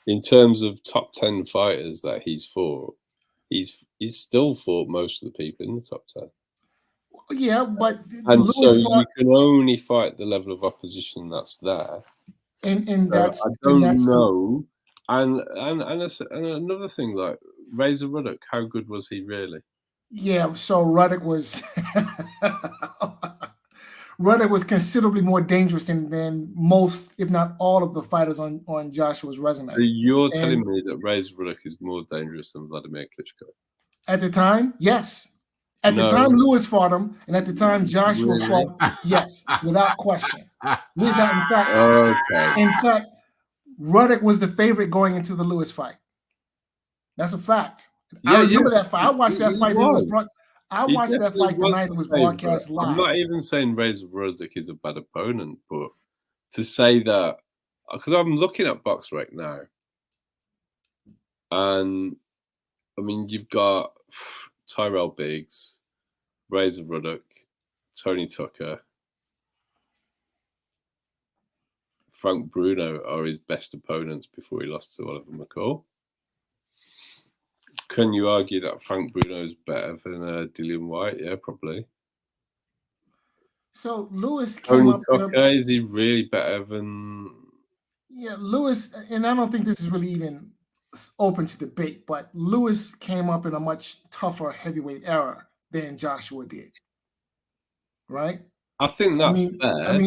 In terms of top 10 fighters that he's fought, he's still fought most of the people in the top 10. Yeah, but Lewis you can only fight the level of opposition that's there. And so that's I don't know. And another thing, like Razor Ruddock, how good was he really? Yeah, so Ruddock was considerably more dangerous than most, if not all, of the fighters on Joshua's resume. So you're telling me that Razor Ruddock is more dangerous than Vladimir Klitschko? At the time, yes. At the time Lewis fought him, and at the time Joshua fought, yes, without question. In fact, Ruddock was the favorite going into the Lewis fight. That's a fact. I remember that fight. I watched that fight. The night it was broadcast live. I'm not even saying Razor Ruddock is a bad opponent, but to say that, because I'm looking at BoxRec now, and I mean, you've got Tyrell Biggs, Razor Ruddock, Tony Tucker, Frank Bruno are his best opponents before he lost to Oliver McCall. Can you argue that Frank Bruno is better than Dillian White? Yeah, probably. So Lewis came up. Tony Tucker, is he really better than? Yeah, Lewis, and I don't think this is really even open to debate, but Lewis came up in a much tougher heavyweight era than Joshua did. Right? I think that's fair.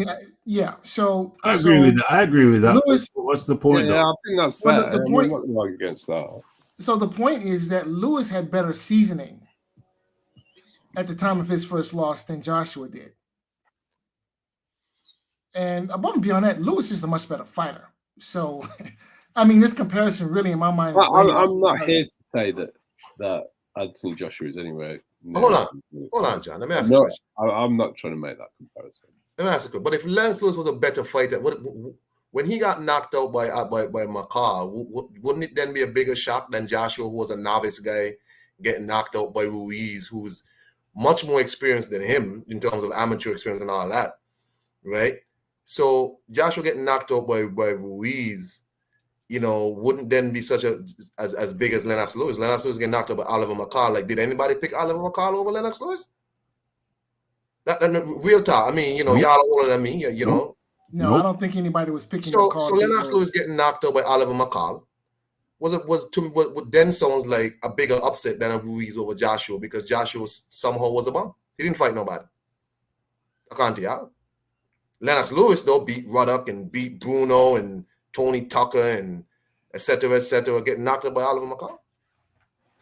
Yeah. So I agree with that. Lewis, what's the point? Yeah, I think that's fair. The point, I'm not against that. So the point is that Lewis had better seasoning at the time of his first loss than Joshua did. And above and beyond that, Lewis is a much better fighter. So, I mean, this comparison really, in my mind, I'm not here to say that Anthony Joshua is anywhere. Hold on, John. Let me ask you a question. I'm not trying to make that comparison. Let me ask you a question. But if Lennox Lewis was a better fighter, when he got knocked out by McCall, wouldn't it then be a bigger shock than Joshua, who was a novice guy, getting knocked out by Ruiz, who's much more experienced than him in terms of amateur experience and all that, right? So Joshua getting knocked out by Ruiz, wouldn't then be such as big as Lennox Lewis. Lennox Lewis getting knocked out by Oliver McCall. Like, did anybody pick Oliver McCall over Lennox Lewis? That real talk. I mean, y'all are older than me, No, nope. I don't think anybody was picking. So Lennox Lewis getting knocked out by Oliver McCall what then sounds like a bigger upset than a Ruiz over Joshua, because Joshua somehow was a bum. He didn't fight nobody. I can't tell you. Lennox Lewis though beat Ruddock and beat Bruno and Tony Tucker and et cetera, getting knocked out by Oliver McCall.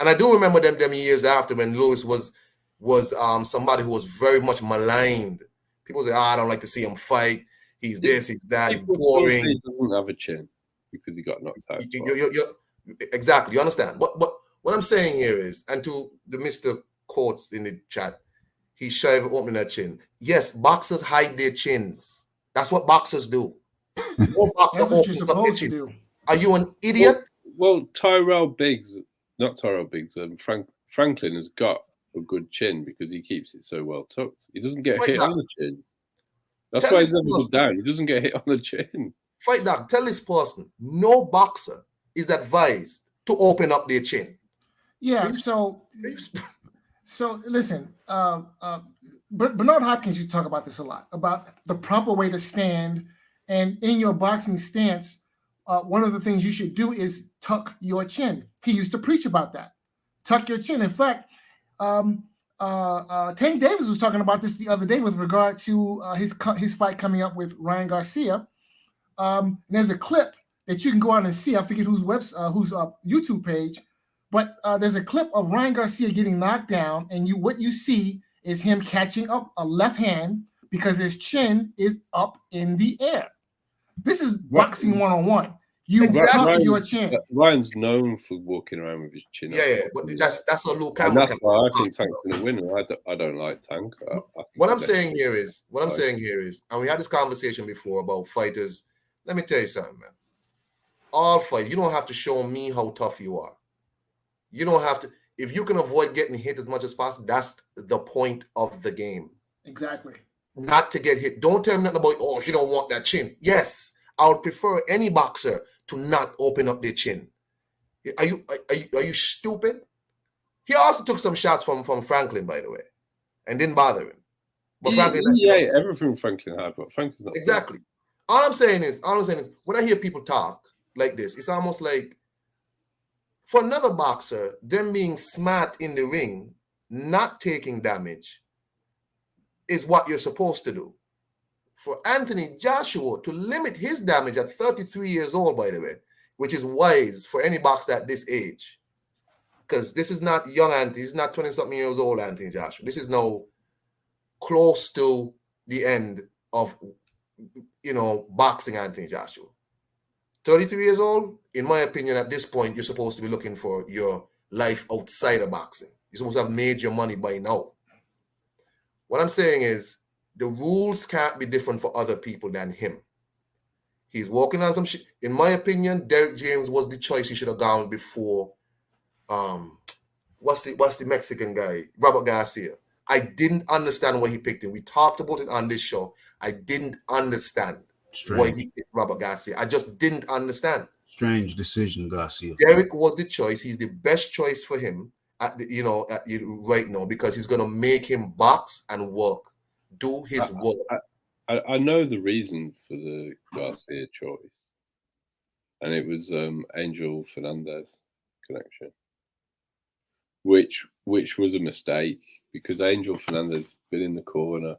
And I do remember them years after when Lewis was somebody who was very much maligned. People say, I don't like to see him fight. He's this, he's that, he's boring. He doesn't have a chin because he got knocked out. Exactly, you understand. But what I'm saying here is, and to the Mr. Courts in the chat, he's shy of opening that chin. Yes, boxers hide their chins. That's what boxers do. No boxer That's what you're supposed to do. Are you an idiot? Well, Tyrell Biggs, not Tyrell Biggs, Franklin has got a good chin because he keeps it so well tucked. He doesn't get Fight hit Doc. on the chin. That's Tell why this he's never good person. down. He doesn't get hit on the chin. Fight Doc, tell this person, no boxer is advised to open up their chin. Yeah. So listen, Bernard Hopkins used to talk about this a lot, about the proper way to stand. And in your boxing stance, one of the things you should do is tuck your chin. He used to preach about that. Tuck your chin. In fact, Tank Davis was talking about this the other day with regard to his fight coming up with Ryan Garcia. And there's a clip that you can go out and see. I forget whose YouTube page, but there's a clip of Ryan Garcia getting knocked down, and what you see is him catching up a left hand because his chin is up in the air. This is boxing 101. You tuck your chin. Ryan's known for walking around with his chin up. Yeah, but that's a low camera. And that's why I think Tank's going to win. I don't like Tank. What I'm saying here is, and we had this conversation before about fighters. Let me tell you something, man. All fight, you don't have to show me how tough you are. You don't have to. If you can avoid getting hit as much as possible, that's the point of the game. Exactly. Not to get hit. Don't tell me nothing about, oh, you don't want that chin. Yes, I would prefer any boxer to not open up their chin. Are you stupid? He also took some shots from Franklin, by the way, and didn't bother him. But Franklin, everything Franklin had, but Franklin's not exactly. All I'm saying is, when I hear people talk like this, it's almost like for another boxer, them being smart in the ring, not taking damage, is what you're supposed to do. For Anthony Joshua to limit his damage at 33 years old, by the way, which is wise for any boxer at this age, because this is not young Anthony, he's not 20-something years old Anthony Joshua. This is now close to the end of, boxing Anthony Joshua. 33 years old, in my opinion, at this point, you're supposed to be looking for your life outside of boxing. You're supposed to have made your money by now. What I'm saying is the rules can't be different for other people than him. He's walking on some shit. In my opinion, Derek James was the choice he should have gone before. What's the Mexican guy? Robert Garcia. I didn't understand why he picked him. We talked about it on this show. I didn't understand why he picked Robert Garcia. I just didn't understand. Strange decision, Garcia. Derek was the choice. He's the best choice for him right now, because he's going to make him box and work, do his work. I know the reason for the Garcia choice, and it was Angel Fernandez connection, which was a mistake, because Angel Fernandez has been in the corner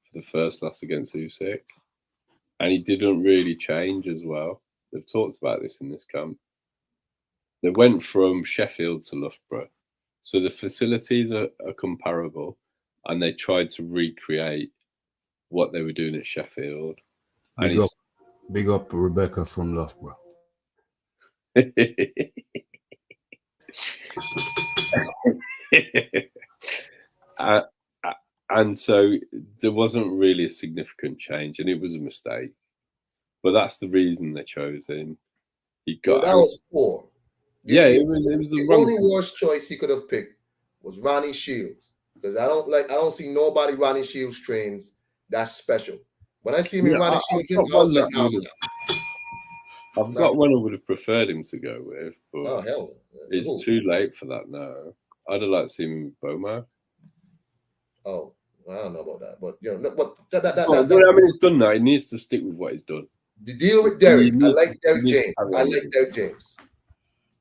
for the first loss against Usyk, and he didn't really change as well. They've talked about this in this camp. They went from Sheffield to Loughborough, so the facilities are comparable, and they tried to recreate what they were doing at Sheffield. Big up Rebecca from Loughborough. And so there wasn't really a significant change, and it was a mistake. But that's the reason they chose him. That was poor. It was the only worst choice he could have picked was Ronnie Shields, because I don't see nobody Ronnie Shields trains that's special. When I see him in Ronnie Shields, I've got one I would have preferred him to go with, but hell, it's too late for that now. I'd have liked to see him with Beaumont. Oh, I don't know about that, but I mean, it's done now. He needs to stick with what he's done. The deal with Derek, I like Derek James. I like Derek James.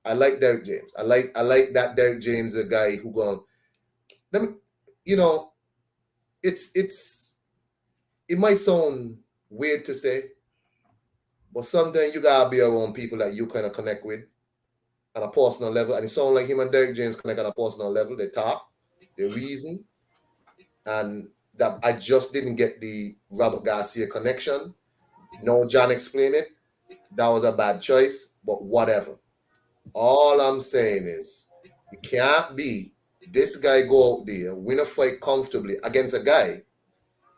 I like that Derek James, a guy who gone. Let me, it might sound weird to say, but sometimes you gotta be around people that you kind of connect with on a personal level. And it sounds like him and Derek James connect on a personal level. They talk, they reason, and that I just didn't get the Robert Garcia connection. No, John explained it. That was a bad choice, but whatever. All I'm saying is, it can't be this guy go out there, win a fight comfortably against a guy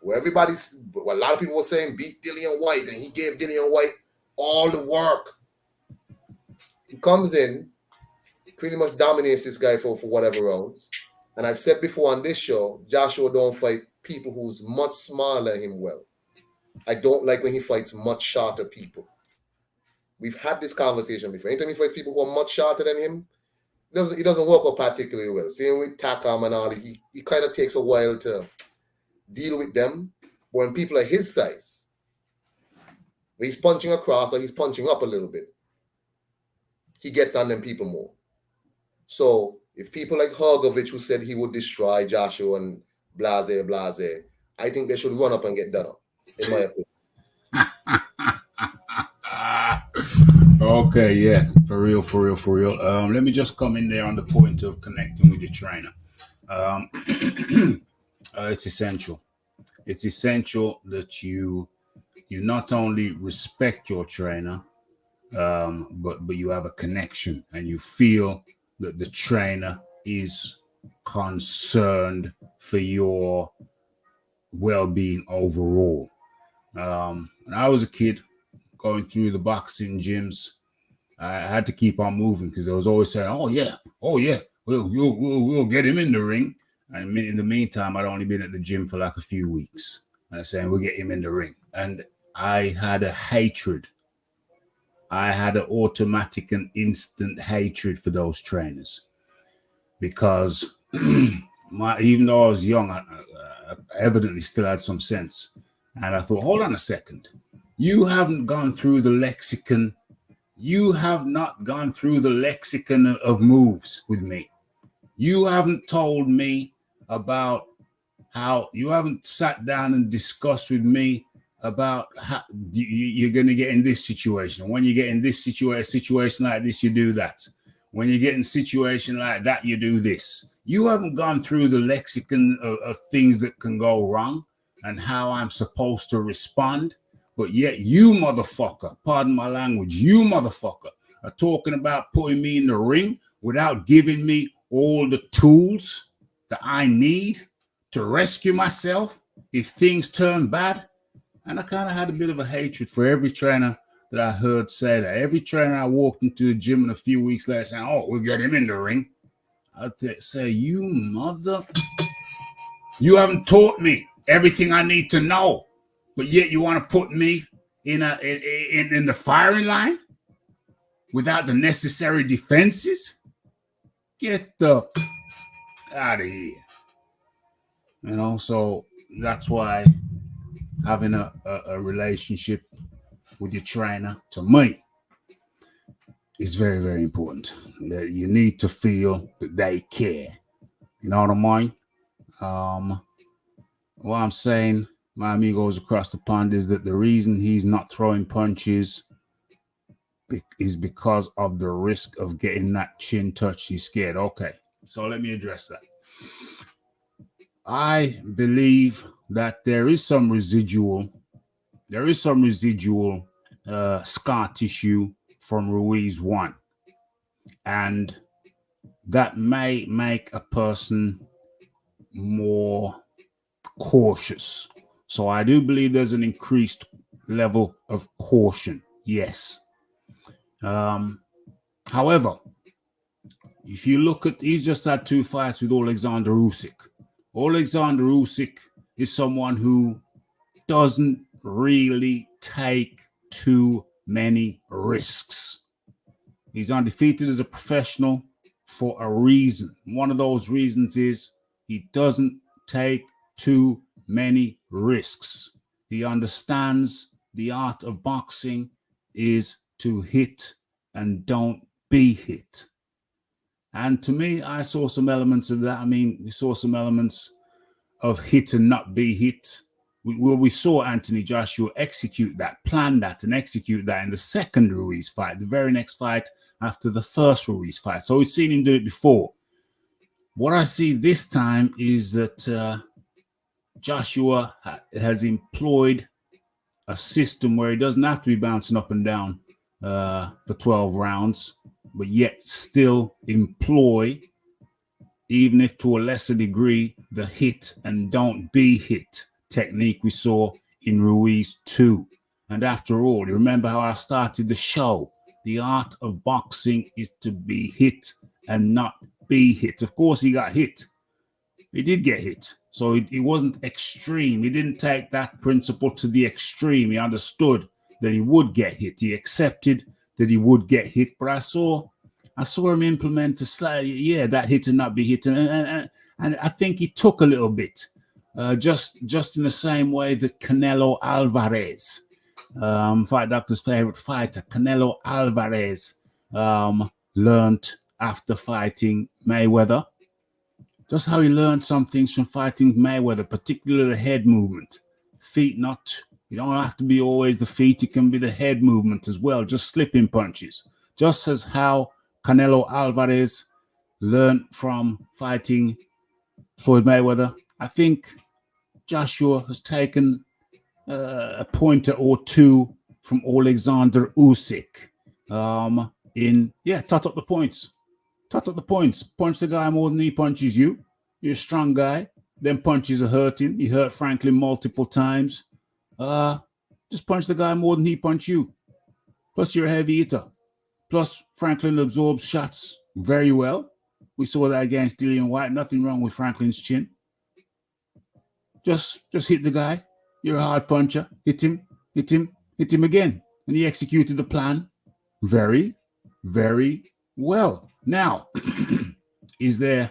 where a lot of people were saying beat Dillian White, and he gave Dillian White all the work. He comes in, pretty much dominates this guy for whatever rounds, And I've said before on this show, Joshua don't fight people who's much smaller than him well. I don't like when he fights much shorter people. We've had this conversation before. Anytime he fights people who are much shorter than him, it doesn't work out particularly well. Same with Takam and all, he kind of takes a while to deal with them. But when people are his size, when he's punching across or he's punching up a little bit, he gets on them people more. So if people like Horgovich, who said he would destroy Joshua and blase, I think they should run up and get done up, in my opinion. Okay, yeah, for real. Let me just come in there on the point of connecting with your trainer. It's essential. It's essential that you not only respect your trainer, but you have a connection and you feel that the trainer is concerned for your well-being overall. When I was a kid going through the boxing gyms, I had to keep on moving because I was always saying, oh yeah, we'll get him in the ring. And in the meantime, I'd only been at the gym for like a few weeks. And I saying, we'll get him in the ring. And I had a hatred. I had an automatic and instant hatred for those trainers because even though I was young, I evidently still had some sense. And I thought, hold on a second. You haven't gone through the lexicon. You have not gone through the lexicon of moves with me. You haven't told me about how you haven't sat down and discussed with me about how you're going to get in this situation. When you get in this situation like this, you do that. When you get in a situation like that, you do this. You haven't gone through the lexicon of things that can go wrong and how I'm supposed to respond. But yet you motherfucker, pardon my language, you motherfucker are talking about putting me in the ring without giving me all the tools that I need to rescue myself if things turn bad. And I kind of had a bit of a hatred for every trainer that I heard say that. Every trainer I walked into the gym in a few weeks later saying, oh, we'll get him in the ring. I'd say, you haven't taught me everything I need to know, but yet you want to put me in the firing line without the necessary defenses? Get the out of here. You know, so that's why having a relationship with your trainer, to me, is very, very important. That you need to feel that they care. You know what I mean? What I'm saying, my amigos across the pond, is that the reason he's not throwing punches is because of the risk of getting that chin touch. He's scared. Okay, so let me address that. I believe that there is some residual scar tissue from Ruiz 1, and that may make a person more cautious. So I do believe there's an increased level of caution. Yes. However, if you look at, he's just had 2 fights with Alexander Usyk. Alexander Usyk is someone who doesn't really take too many risks. He's undefeated as a professional for a reason. One of those reasons is he doesn't take too many risks. He understands the art of boxing is to hit and don't be hit. And to me, I saw some elements of that. I mean, we saw some elements of hit and not be hit. We saw Anthony Joshua execute that, plan that, and execute that in the second Ruiz fight, the very next fight after the first Ruiz fight. So we've seen him do it before. What I see this time is that Joshua has employed a system where he doesn't have to be bouncing up and down for 12 rounds, but yet still employ, even if to a lesser degree, the hit and don't be hit technique we saw in Ruiz 2. And after all, you remember how I started the show? The art of boxing is to be hit and not be hit. Of course, he got hit, He did get hit. So it wasn't extreme. He didn't take that principle to the extreme. He understood that he would get hit. He accepted that he would get hit. But I saw him implement a slight, that hit and not be hit. And I think he took a little bit. Just in the same way that Canelo Alvarez, Fight Doctor's favorite fighter, Canelo Alvarez, learned after fighting Mayweather. Just how he learned some things from fighting Mayweather, particularly the head movement. Feet you don't have to be always the feet. It can be the head movement as well, just slipping punches. Just as how Canelo Alvarez learned from fighting Floyd Mayweather. I think Joshua has taken a pointer or two from Alexander Usyk. Tot up the points. Punch the guy more than he punches you. You're a strong guy. Them punches are hurting. He hurt Franklin multiple times. Just punch the guy more than he punch you. Plus, you're a heavy hitter. Plus, Franklin absorbs shots very well. We saw that against Dillian White. Nothing wrong with Franklin's chin. Just hit the guy. You're a hard puncher. Hit him again. And he executed the plan very, very well. Now, is there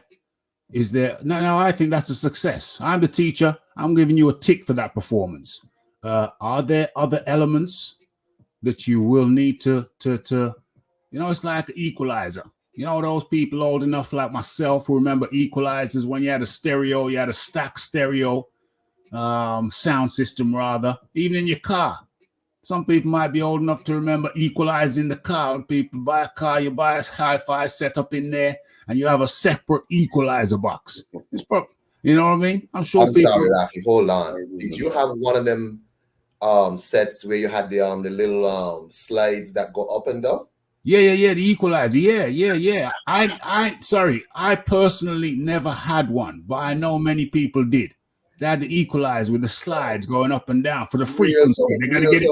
no, I think that's a success. I'm the teacher. I'm giving you a tick for that performance. Are there other elements that you will need to it's like an equalizer. Those people old enough like myself who remember equalizers when you had a stereo, you had a stack stereo sound system rather, even in your car. Some people might be old enough to remember equalizing the car. When people buy a car, you buy a hi-fi setup in there, and you have a separate equalizer box. You know what I mean? I'm sure. I'm sorry, Rafi. Hold on. Did you have one of them sets where you had the little slides that go up and down? Yeah. The equalizer. Yeah. I personally never had one, but I know many people did. They had the equalizer with the slides going up and down for the frequency. They got to get it.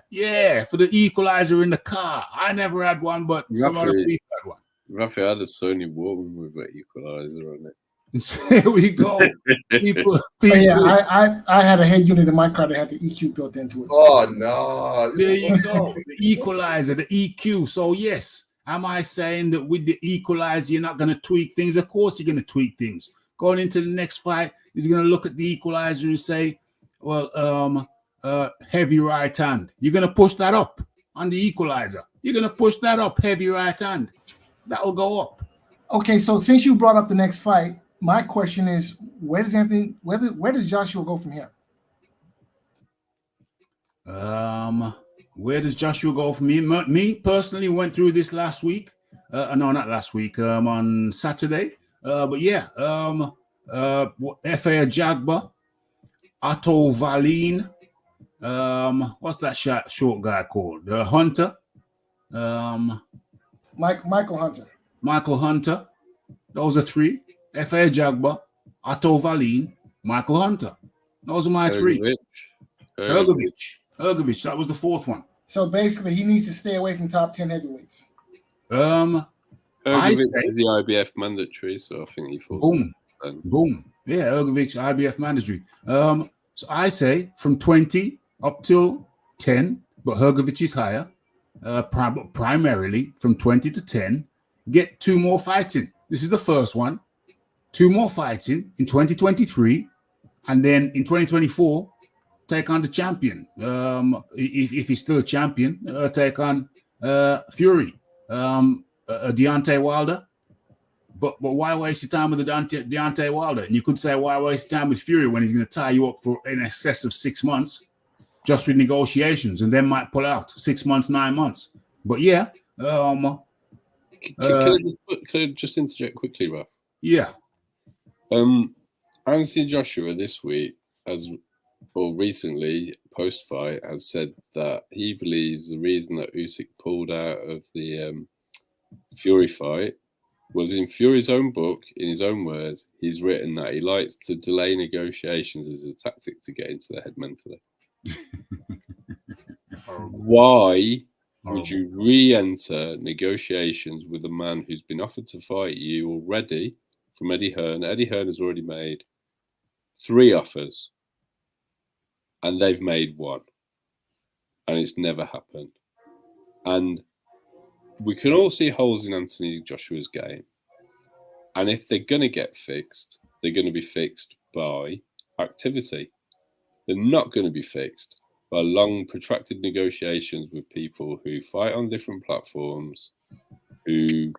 Yeah, for the equalizer in the car. I never had one, but some other people had one. Rafi had a Sony Walkman with an equalizer on it. There we go. people. I had a head unit in my car that had the EQ built into it. Oh no! There you go. The equalizer, the EQ. So yes, am I saying that with the equalizer you're not going to tweak things? Of course you're going to tweak things. Going into the next fight, he's going to look at the equalizer and say, well, heavy right hand. You're going to push that up on the equalizer. You're going to push that up, heavy right hand. That will go up. Okay, so since you brought up the next fight, my question is, where does Joshua go from here? Where does Joshua go from here? Me personally went through this last week. No, not last week. On Saturday. But yeah, F.A. Jagba, Otto Wallin, what's that short guy called? Hunter. Michael Hunter. Michael Hunter. Those are three. F.A. Jagba, Otto Wallin, Michael Hunter. Those are my three. Ergovich. That was the fourth one. So basically, he needs to stay away from top 10 heavyweights. Ergovich is the IBF mandatory, so I think he falls. Boom. Yeah, Ergovich, IBF mandatory. So I say from 20 up till 10, but Ergovich is higher. Primarily from 20 to 10, get two more fighting. This is the first one. Two more fighting in 2023, and then in 2024, take on the champion. If he's still a champion, take on Fury. Deontay Wilder, but why waste your time with the Deontay Wilder? And you could say, why waste your time with Fury when he's going to tie you up for in excess of 6 months, just with negotiations, and then might pull out 6 months, 9 months. But yeah, can I just interject quickly, Ralph? Yeah. Anthony Joshua this week, recently post-fight, has said that he believes the reason that Usyk pulled out of the Fury fight was in Fury's own book, in his own words, he's written that he likes to delay negotiations as a tactic to get into the head mentally. Why would you re-enter negotiations with a man who's been offered to fight you already from Eddie Hearn. Eddie Hearn has already made 3 offers, and they've made 1, and it's never happened. And we can all see holes in Anthony Joshua's game. And if they're going to get fixed, they're going to be fixed by activity. They're not going to be fixed by long, protracted negotiations with people who fight on different platforms, who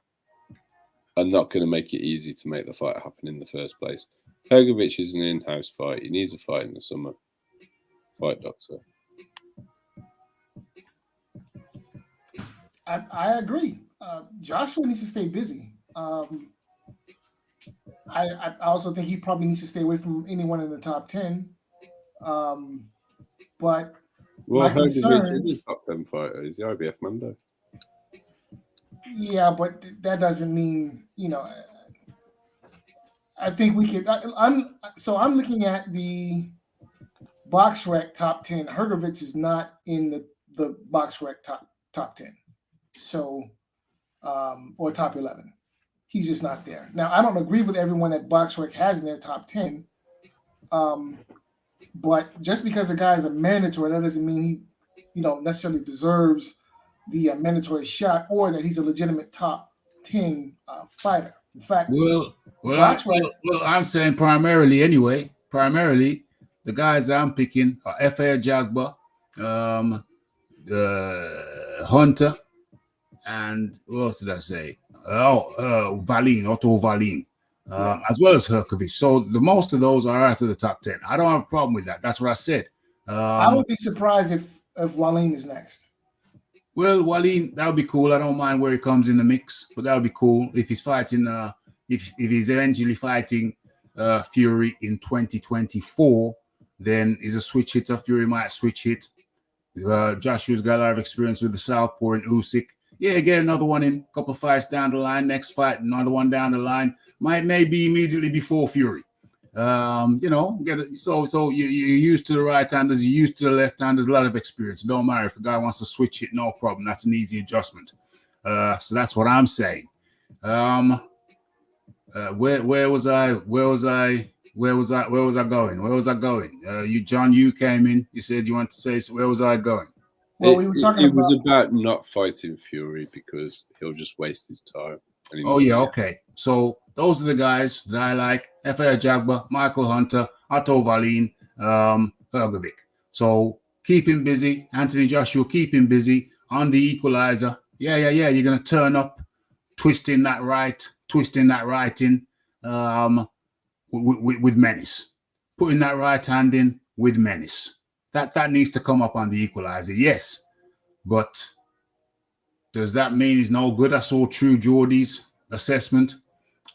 are not going to make it easy to make the fight happen in the first place. Hrgovic is an in-house fight. He needs a fight in the summer. Fight doctor. I agree. Joshua needs to stay busy. I also think he probably needs to stay away from anyone in the top 10. But my concern is a top 10 fighter. He's the IBF Monday. Yeah, but that doesn't mean, I think we could. I'm looking at the BoxRec top 10. Hrgovic is not in the BoxRec top 10. So, or top 11. He's just not there. Now, I don't agree with everyone that BoxRec has in their top 10. But just because a guy is a mandatory, that doesn't mean he, necessarily deserves the mandatory shot or that he's a legitimate top 10 fighter. In fact, I'm saying primarily the guys that I'm picking are F.A. Jagba, Hunter, and who else did I say? Otto Wallin, as well as Hrgovic. So the most of those are out of the top 10. I don't have a problem with that. That's what I said. I would be surprised if Wallin is next. Well, Wallin, that would be cool. I don't mind where he comes in the mix, but that would be cool if he's fighting. If he's eventually fighting Fury in 2024, then he's a switch hitter. Fury might switch hit. Joshua's got a lot of experience with the southpaw and Usyk. Yeah, get another one in. Couple of fights down the line. Next fight, another one down the line. Maybe immediately before Fury. Get it. So you're used to the right-handers, you're used to the left-handers, a lot of experience. It don't matter if the guy wants to switch it, no problem. That's an easy adjustment. So that's what I'm saying. Where was I going? You came in. You said you want to say, so where was I going? Well, we were talking it was about not fighting Fury because he'll just waste his time. Oh, yeah, okay. So those are the guys that I like. F.A. Jagba, Michael Hunter, Otto Wallin, Hrgovic. So keep him busy. Anthony Joshua, keep him busy on the equalizer. Yeah. You're going to turn up, twisting that right in with menace. Putting that right hand in with menace. That needs to come up on the equalizer, yes. But does that mean he's no good? I saw True Geordie's assessment.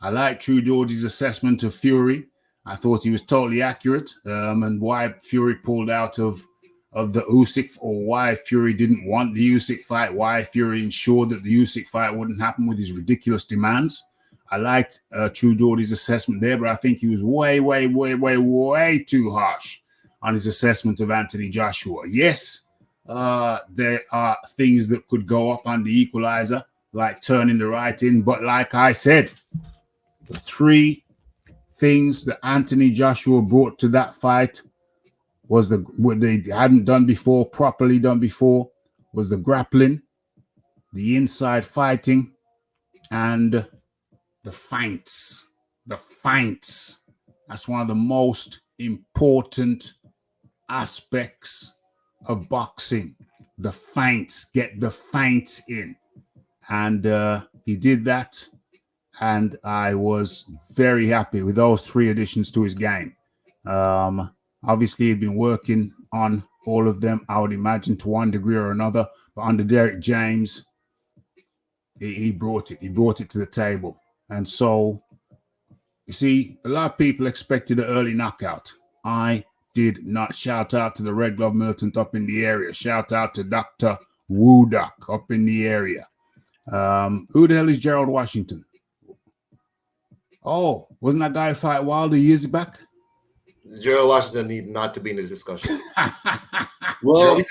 I like True Geordie's assessment of Fury. I thought he was totally accurate. And why Fury pulled out of the Usyk, or why Fury didn't want the Usyk fight, why Fury ensured that the Usyk fight wouldn't happen with his ridiculous demands. I liked True Geordie's assessment there, but I think he was way too harsh on his assessment of Anthony Joshua. Yes, there are things that could go up on the equalizer, like turning the right in. But like I said, the 3 things that Anthony Joshua brought to that fight was what they hadn't done before, properly done before, was the grappling, the inside fighting, and the feints. The feints. That's one of the most important aspects of boxing. The feints. Get the feints in. And he did that. And I was very happy with those 3 additions to his game. Obviously, he'd been working on all of them, I would imagine, to one degree or another. But under Derek James, he brought it. He brought it to the table. And so, you see, a lot of people expected an early knockout. I did not. Shout out to the Red Glove militant up in the area. Shout out to Dr. Woodok up in the area. Who the hell is Gerald Washington? Oh, wasn't that guy fight Wilder years back? Gerald Washington need not to be in this discussion. Well,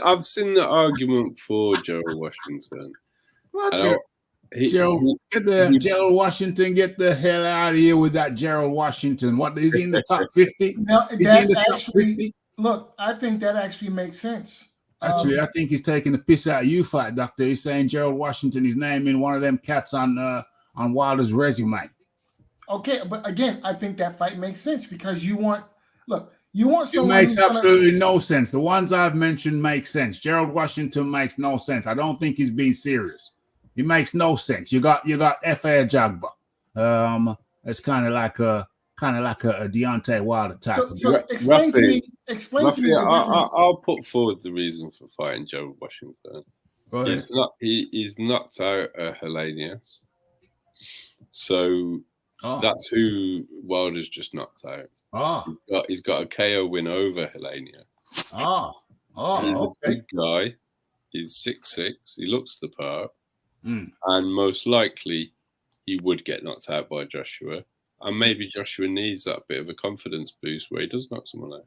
I've seen the argument for Gerald Washington. Gerald Washington, get the hell out of here with that Gerald Washington. What is he in the top 50? No, Is he in the top 50? Look, I think that actually makes sense. Actually, I think he's taking the piss out of you, Fight Doctor. He's saying Gerald Washington is naming one of them cats on Wilder's resume. Okay, but again, I think that fight makes sense because you want It someone. makes absolutely no sense. The ones I've mentioned make sense. Gerald Washington makes no sense. I don't think he's being serious. He makes no sense. You got F.A. Jagba. It's kind of like a Deontay Wilder type. So explain to me. Explain to me. I'll put forward the reason for fighting Gerald Washington. He's knocked out Helenius. So that's who Wilder's just knocked out. He's got a KO win over Helenia. He's a big guy. He's 6'6". He looks the part. And most likely he would get knocked out by Joshua. And maybe Joshua needs that bit of a confidence boost where he does knock someone out.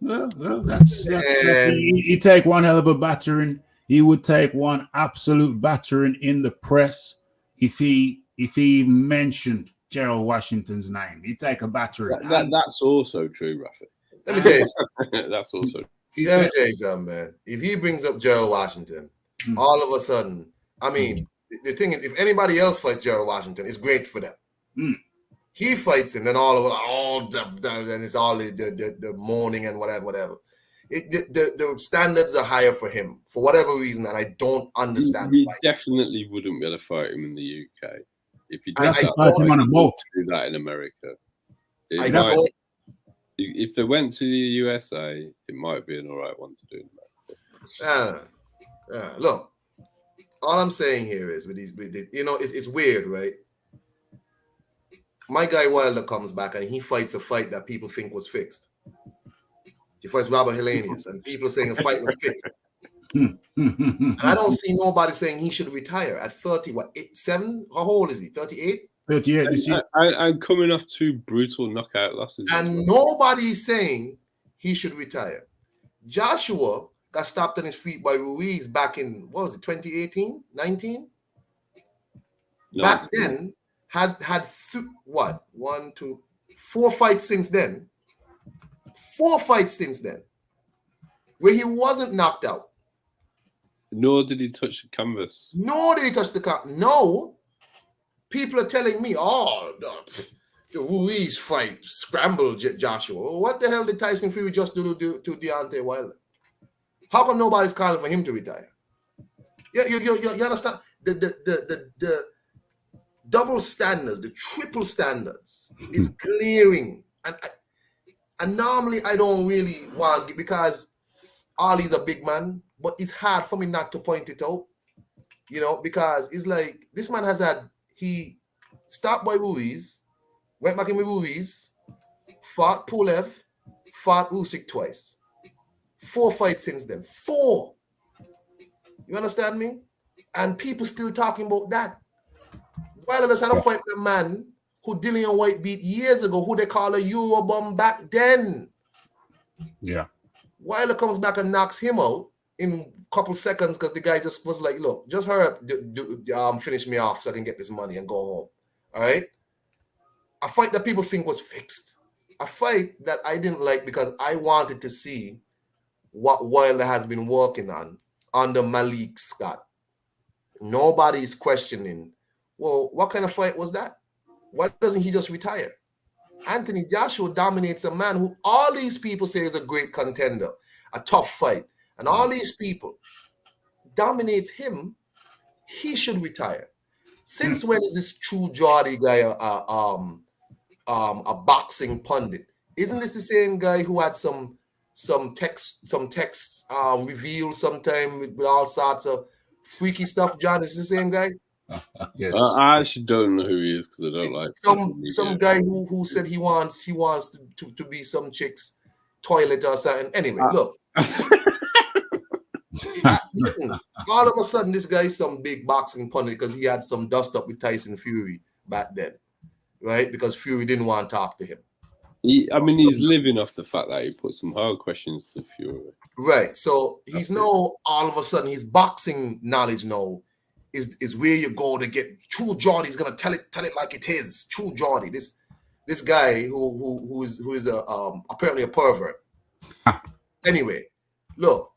Well, that's he take one hell of a battering. He would take one absolute battering in the press if he even mentioned Gerald Washington's name. He'd take a battering. That's also true, Rafi. Let me tell you something. That's also Let me tell you something, man. If he brings up Gerald Washington, all of a sudden, I mean, the thing is, if anybody else fights Gerald Washington, it's great for them. He fights him, then then it's all the mourning and whatever. The standards are higher for him for whatever reason, and I don't understand. He definitely wouldn't be able to fight him in the UK if he did fight him on a boat. Do that in America. If they went to the USA, it might be an all right one to do in America. Look, all I'm saying here is with these, it's weird, right? My guy Wilder comes back and he fights a fight that people think was fixed. He fights Robert Helenius, and people are saying a fight was fixed. And I don't see nobody saying he should retire at 30. What, 7? How old is he? 38? 38 this year. I'm coming off 2 brutal knockout losses. And nobody's saying he should retire. Joshua got stopped on his feet by Ruiz back in, 2018, 19? Back then, had 4 fights since then. 4 fights since then, where he wasn't knocked out. Nor did he touch the canvas. No. People are telling me, the Ruiz fight scrambled Joshua. What the hell did Tyson Fury just do to Deontay Wilder? How come nobody's calling for him to retire? You understand? The double standards, the triple standards is glaring. And normally I don't really want, because Ali's a big man, but it's hard for me not to point it out, because it's like this man he stopped by Ruiz, went back in with Ruiz, fought Pulev, fought Usyk twice. 4 fights since then. 4. You understand me? And people still talking about that. Wilder just had a fight with a man who Dillian White beat years ago, who they call a Eurobomb back then. Yeah. Wilder comes back and knocks him out in a couple seconds because the guy just was like, look, just hurry up, finish me off so I can get this money and go home. All right? A fight that people think was fixed. A fight that I didn't like because I wanted to see what Wilder has been working on under Malik Scott. Nobody's questioning, well, what kind of fight was that? Why doesn't he just retire? Anthony Joshua dominates a man who all these people say is a great contender, a tough fight. And all these people dominates him. He should retire. Since when is this True Geordie guy a boxing pundit? Isn't this the same guy who had some texts revealed sometime with all sorts of freaky stuff? John, is the same guy? Yes. I actually don't know who he is because I don't like some guy who said he wants to be some chick's toilet or something. Anyway, look. Listen, all of a sudden this guy's some big boxing pundit because he had some dust up with Tyson Fury back then, right? Because Fury didn't want to talk to him. He's living off the fact that he put some hard questions to Fury. Right. So he's now all of a sudden his boxing knowledge now is where you go to get true Geordie. Is gonna tell it like it is. True Geordie. This guy who is apparently a pervert. Anyway, look,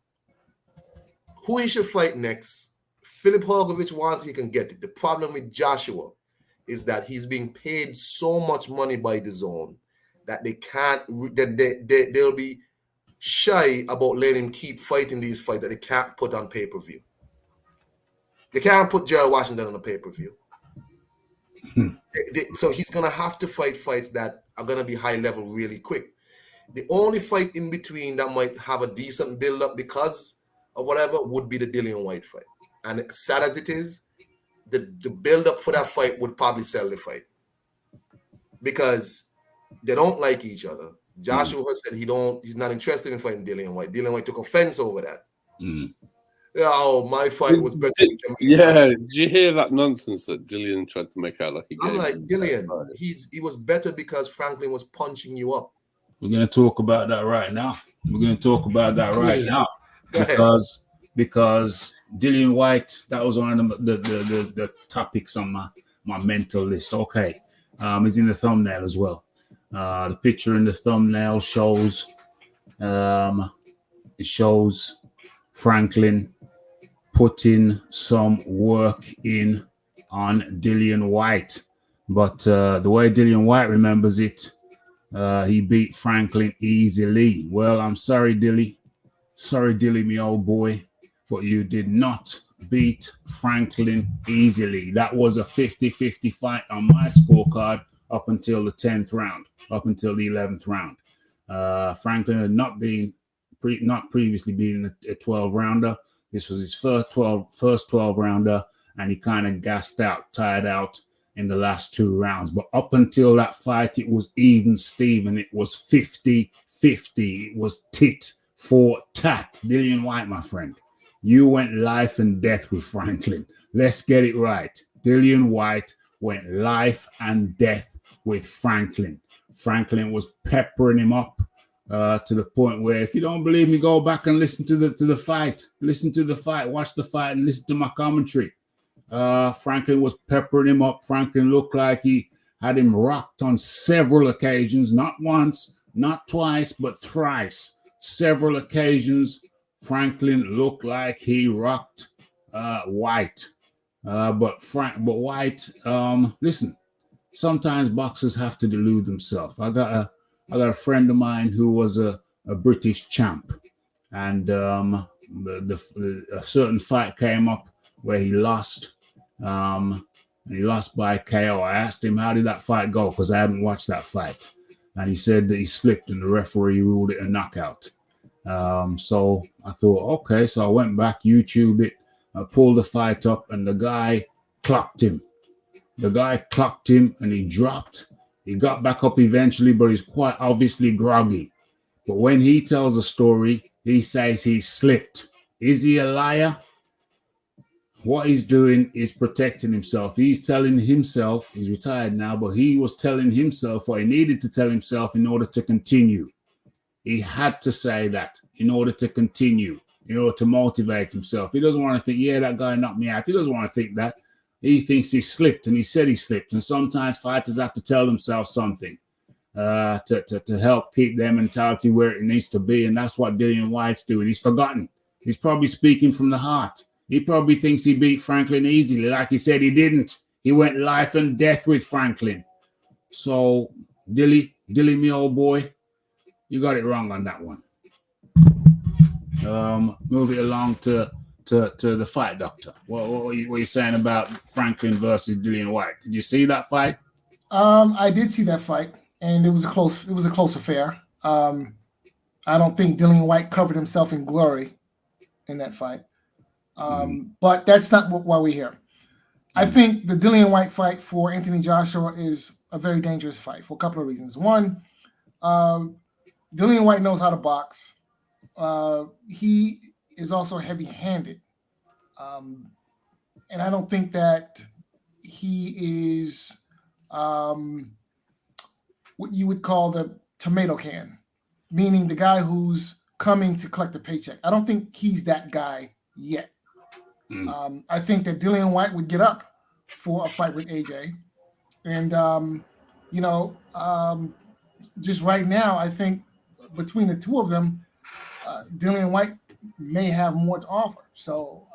who he should fight next? Philip Horgovich wants he can get it. The problem with Joshua is that he's being paid so much money by the zone that they can't. They'll be shy about letting him keep fighting these fights that they can't put on pay-per-view. They can't put Gerald Washington on a pay-per-view. So he's going to have to fight fights that are going to be high level really quick. The only fight in between that might have a decent build-up because of whatever would be the Dillian White fight. And sad as it is, the build-up for that fight would probably sell the fight. Because they don't like each other. Joshua said he's not interested in fighting Dillian White. Dillian White took offense over that. Oh, my fight was better. Yeah, did you hear that nonsense that Dillian tried to make out like he gave? I'm like, Dillian, he was better because Franklin was punching you up. We're going to talk about that right now. Because Dillian White, that was one of the topics on my mental list. Okay, it's in the thumbnail as well. The picture in the thumbnail shows Franklin putting some work in on Dillian White, but the way Dillian White remembers it, he beat Franklin easily. Well, I'm sorry, Dilly, me old boy, but you did not beat Franklin easily. That was a 50-50 fight on my scorecard up until the 10th round, up until the 11th round. Franklin had not previously been a 12-rounder. This was his first 12-rounder, and he kind of gassed out, tired out in the last 2 rounds. But up until that fight, it was even Steven. It was 50-50. It was tit for tat. Dillian White, my friend, you went life and death with Franklin. Let's get it right. Dillian White went life and death with Franklin. Franklin was peppering him up to the point where, if you don't believe me, go back and listen to the fight. Listen to the fight, watch the fight, and listen to my commentary. Franklin was peppering him up. Franklin looked like he had him rocked on several occasions, not once, not twice, but thrice. Several occasions, Franklin looked like he rocked White. But White, listen, sometimes boxers have to delude themselves. I got a friend of mine who was a British champ, and a certain fight came up where he lost. And he lost by KO. I asked him, how did that fight go? Because I hadn't watched that fight. And he said that he slipped and the referee ruled it a knockout. So I thought, okay. So I went back, YouTube it, I pulled the fight up, and the guy clocked him. And he dropped. He got back up eventually, but he's quite obviously groggy. But when he tells a story, he says he slipped. Is he a liar? What he's doing is protecting himself. He's telling himself, he's retired now, but he was telling himself what he needed to tell himself in order to continue. He had to say that in order to continue, in order to motivate himself. He doesn't want to think, yeah, that guy knocked me out. He doesn't want to think that. He thinks he slipped, and he said he slipped. And sometimes fighters have to tell themselves something to help keep their mentality where it needs to be. And that's what Dillian White's doing. He's forgotten. He's probably speaking from the heart. He probably thinks he beat Franklin easily. Like he said, he didn't. He went life and death with Franklin. So, Dilly, me old boy, you got it wrong on that one. Move it along to the fight, doctor. What were you saying about Franklin versus Dillian White? Did you see that fight? I did see that fight, and it was a close affair. I don't think Dillian White covered himself in glory in that fight. But that's not why we're here. I think the Dillian White fight for Anthony Joshua is a very dangerous fight for a couple of reasons. One, Dillian White knows how to box. He is also heavy-handed. And I don't think that he is what you would call the tomato can, meaning the guy who's coming to collect a paycheck. I don't think he's that guy yet. I think that Dillian White would get up for a fight with AJ. And, just right now, I think between the two of them, Dillian White may have more to offer. So,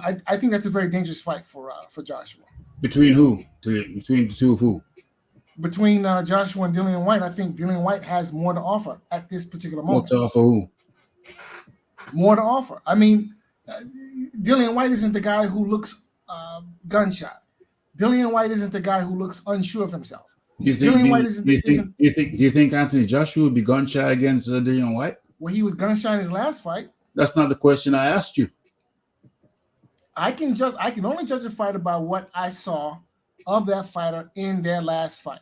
I think that's a very dangerous fight for Joshua. Between who? Between the two of who? Between Joshua and Dillian White, I think Dillian White has more to offer at this particular moment. More to offer who? More to offer. I mean, Dillian White isn't the guy who looks gun-shy. Dillian White isn't the guy who looks unsure of himself. Do you think Anthony Joshua would be gun-shy against Dillian White? Well, he was gun-shy in his last fight. That's not the question I asked you. I can only judge a fighter by what I saw of that fighter in their last fight.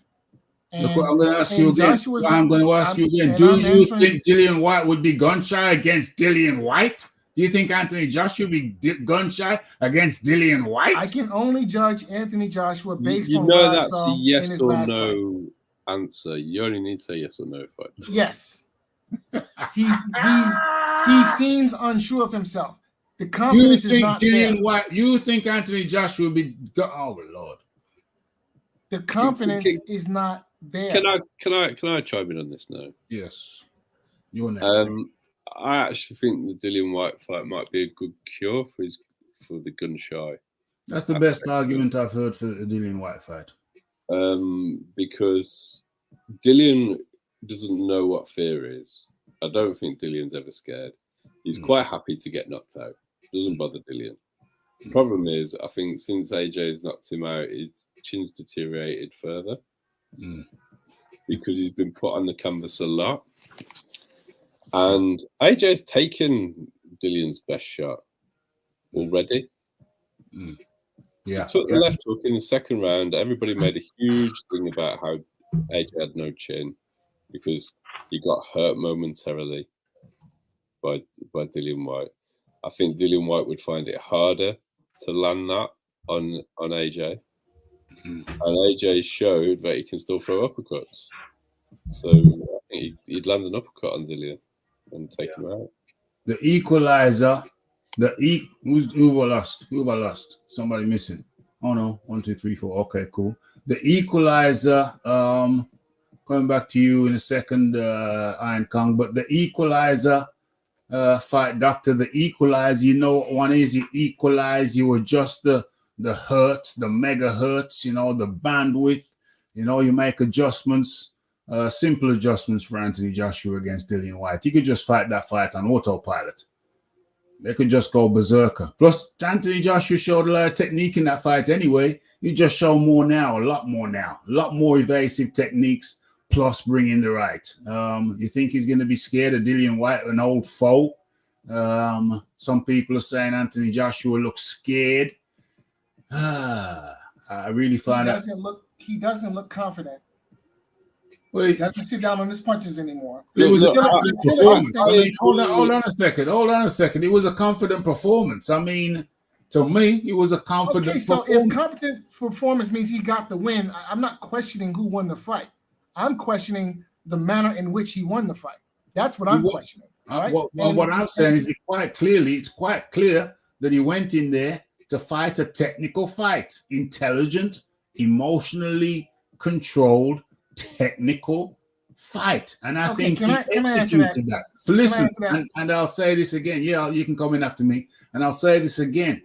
And, look, I'm going to ask you again. I'm going to ask you again. Do you think Dillian White would be gun-shy against Dillian White? Do you think Anthony Joshua would be gun-shy against Dillian White? I can only judge Anthony Joshua based on what I that's saw a yes in his or last no answer. You only need to say yes or no. Fight. Yes. He seems unsure of himself. The confidence is not there. White, you think Anthony Joshua would be? Oh Lord, the confidence is not there. Can I chime in on this now? Yes, you're next. I actually think the Dillian White fight might be a good cure for the gun shy. That's the best argument I've heard for the Dillian White fight. Because Dillian doesn't know what fear is. I don't think Dillian's ever scared. He's quite happy to get knocked out. Doesn't bother Dillian. The problem is, I think since AJ's knocked him out, his chin's deteriorated further because he's been put on the canvas a lot. And AJ's taken Dillian's best shot already. Yeah, he took the left hook in the second round. Everybody made a huge thing about how AJ had no chin because he got hurt momentarily by Dillian White. I think Dillian White would find it harder to land that on AJ. And AJ showed that he can still throw uppercuts. So I think he'd land an uppercut on Dillian and take him out. The equalizer, who lost? Who lost? Somebody missing. Oh no, 1, 2, 3, 4. Okay, cool. The equalizer, coming back to you in a second, Iron Kong, but the equalizer fight, doctor, the equalizer, you know what one is? You equalize, you adjust the hertz, the megahertz, the bandwidth, you make adjustments, simple adjustments for Anthony Joshua against Dillian White. He could just fight that fight on autopilot. They could just go berserker. Plus, Anthony Joshua showed a lot of technique in that fight anyway. You just show more now, a lot more evasive techniques, plus bring in the right. You think he's going to be scared of Dillian White, an old foe? Some people are saying Anthony Joshua looks scared. I really find that he doesn't look confident. Well, he doesn't sit down on his punches anymore. It was a confident performance. I mean, hold on a second. It was a confident performance. I mean, to me, it was a confident performance. So if confident performance means he got the win, I'm not questioning who won the fight. I'm questioning the manner in which he won the fight. That's what I'm questioning. Right? What I'm saying is it's quite clear that he went in there to fight a technical fight, intelligent, emotionally controlled, technical fight. And I think he executed that. Listen, and I'll say this again. Yeah, you can come in after me. And I'll say this again.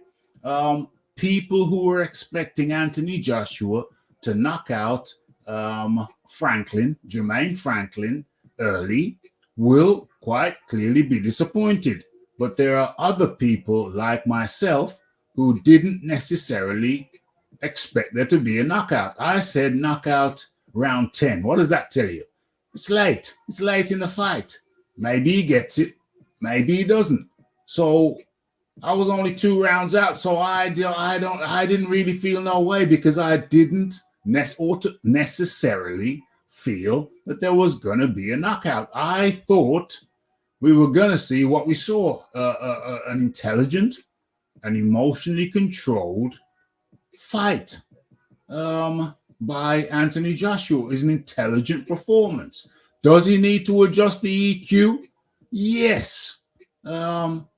People who were expecting Anthony Joshua to knock out Jermaine Franklin early will quite clearly be disappointed. But there are other people like myself who didn't necessarily expect there to be a knockout. I said knockout round 10. What does that tell you? It's late. It's late in the fight. Maybe he gets it. Maybe he doesn't. So I was only 2 rounds out. So I didn't really feel no way because I didn't necessarily feel that there was going to be a knockout. I thought we were going to see what we saw, an intelligent and emotionally controlled fight by Anthony Joshua. Is an intelligent performance. Does he need to adjust the EQ? Yes.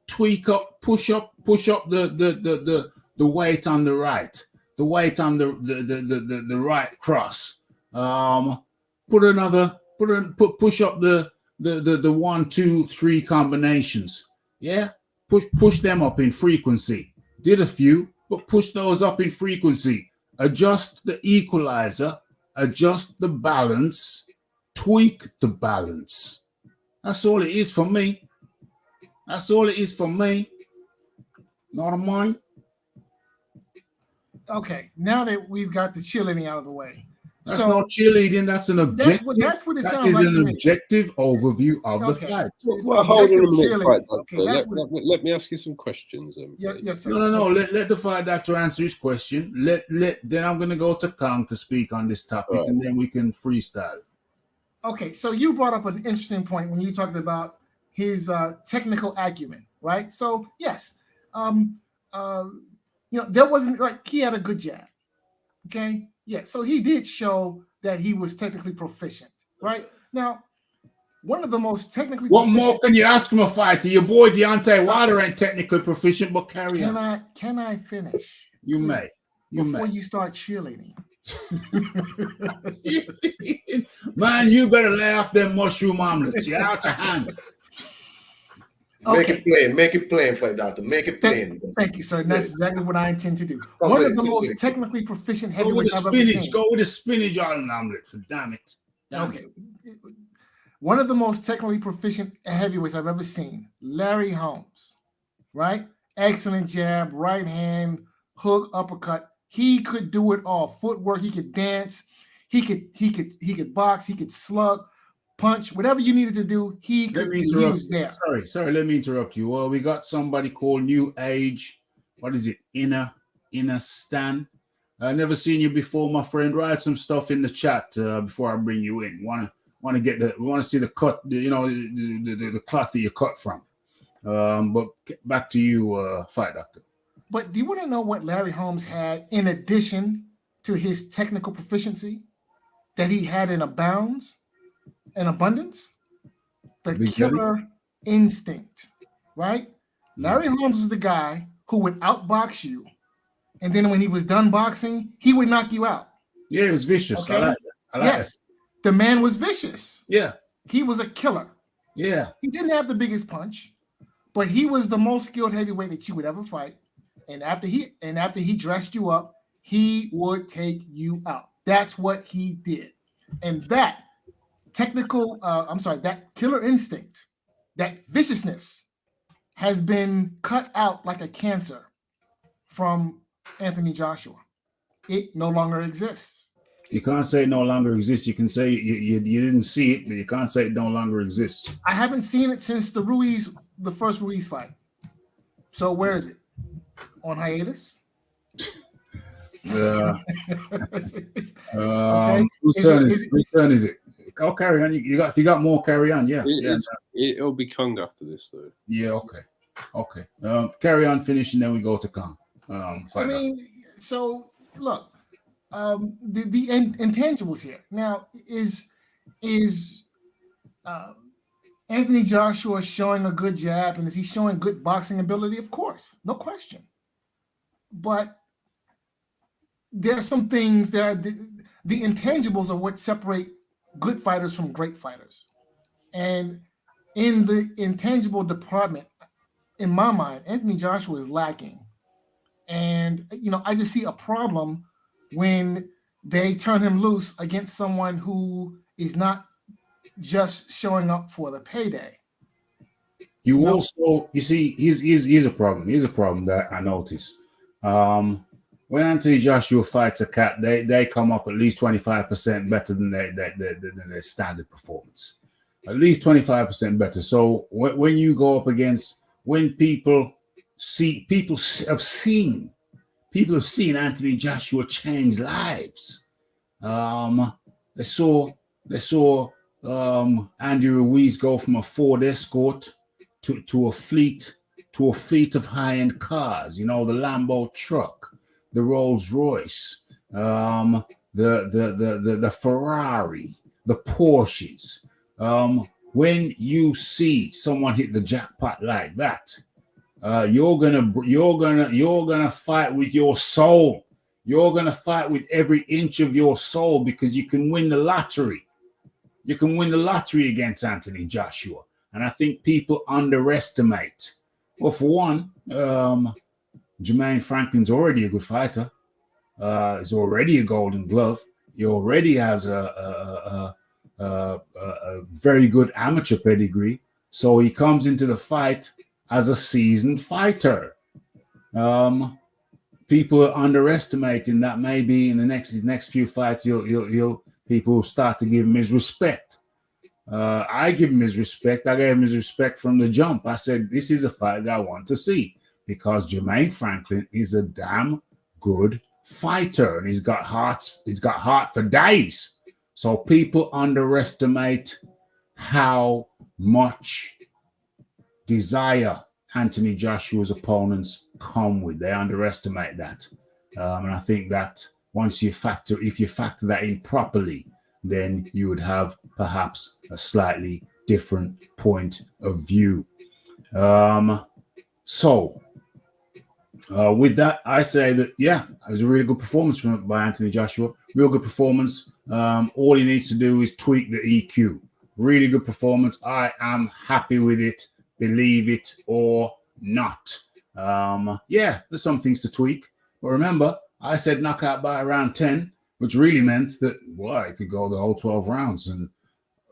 Tweak up, push push up the weight on the right, the weight on the right cross. Push up the 1, 2, 3 combinations. Yeah, push them up in frequency. Did a few, but push those up in frequency. Adjust the equalizer, adjust the balance, tweak the balance. That's all it is for me. That's all it is for me. Not mine. Okay, now that we've got the cheerleading out of the way. That's not cheerleading. That's an objective. That's what it that sounds is like an to me. objective overview of the fight. Well, hold on a minute, fight Okay, doctor. Let me ask you some questions. Yes, sir. No. Let the fight doctor answer his question. Then I'm going to go to Kang to speak on this topic, right, and then we can freestyle. Okay, so you brought up an interesting point when you talked about his technical acumen, right? So yes, there wasn't like he had a good jab. Okay, yeah, so he did show that he was technically proficient, right? Now, one of the most technically What proficient, more can you ask from a fighter? Your boy Deontay Wilder ain't technically proficient, but carry on. Can I finish? You may. Before you start cheerleading. Man, you better lay off them mushroom omelets. You're out of hand. Make it plain, fight doctor. Make it plain. Thank you, sir. And that's exactly what I intend to do. One of the most technically proficient heavyweights I've ever seen. Go with the spinach on omelet. Damn it. Okay. One of the most technically proficient heavyweights I've ever seen. Larry Holmes. Right? Excellent jab, right hand, hook, uppercut. He could do it all. Footwork. He could dance. He could box. He could slug, punch, whatever you needed to do. He could. He was there. Sorry. Let me interrupt you. Well, we got somebody called New Age. What is it? Inner Stan. I never seen you before, my friend. Write some stuff in the chat before I bring you in. Want to see the cut? The cloth that you cut from. But back to you, fight doctor. But do you want to know what Larry Holmes had in addition to his technical proficiency that he had in abundance? The killer instinct, right? Larry Holmes was the guy who would outbox you, and then when he was done boxing, he would knock you out. Yeah, he was vicious. Okay? I like that. Yes, the man was vicious. Yeah, he was a killer. Yeah, he didn't have the biggest punch, but he was the most skilled heavyweight that you would ever fight. And after he dressed you up, he would take you out. That's what he did. And that that killer instinct, that viciousness has been cut out like a cancer from Anthony Joshua. It no longer exists. You can't say it no longer exists. You can say you didn't see it, but you can't say it no longer exists. I haven't seen it since the first Ruiz fight. So where is it? On hiatus? Okay. Whose turn is it? I'll carry on. If you got more, carry on. Yeah. It'll be Kung after this, though. Yeah. Okay. Carry on, finish, and then we go to Kung. So look, the intangibles here now is Anthony Joshua showing a good jab, and is he showing good boxing ability? Of course, no question. But there are some things there. The intangibles are what separate good fighters from great fighters. And in the intangible department, in my mind, Anthony Joshua is lacking. And, I just see a problem when they turn him loose against someone who is not just showing up for the payday. You see, here's a problem. Here's a problem that I notice. When Anthony Joshua fights a cat, they come up at least 25% better than their standard performance. At least 25% better. So when you go up against, when people have seen Anthony Joshua change lives. They saw Andy Ruiz go from a Ford Escort to a fleet of high-end cars. The Lambo truck, the Rolls Royce, the Ferrari, the Porsches. When you see someone hit the jackpot like that, You're gonna fight with your soul. You're gonna fight with every inch of your soul because you can win the lottery. You can win the lottery against Anthony Joshua, and I think people underestimate. Well, for one, Jermaine Franklin's already a good fighter. He's already a Golden Glove. He already has a very good amateur pedigree. So he comes into the fight as a seasoned fighter. People are underestimating that maybe in his next few fights, people will start to give him his respect. I give him his respect. I gave him his respect from the jump. I said, this is a fight that I want to see because Jermaine Franklin is a damn good fighter and he's got heart for days. So people underestimate how much desire Anthony Joshua's opponents come with. They underestimate that. And I think that if you factor that in properly, then you would have perhaps a slightly different point of view. With that, I say that, yeah, it was a really good performance by Anthony Joshua. Real good performance. All he needs to do is tweak the EQ. Really good performance. I am happy with it. Believe it or not. Yeah, there's some things to tweak. But remember, I said knockout by around 10, which really meant that, well, it could go the whole 12 rounds. And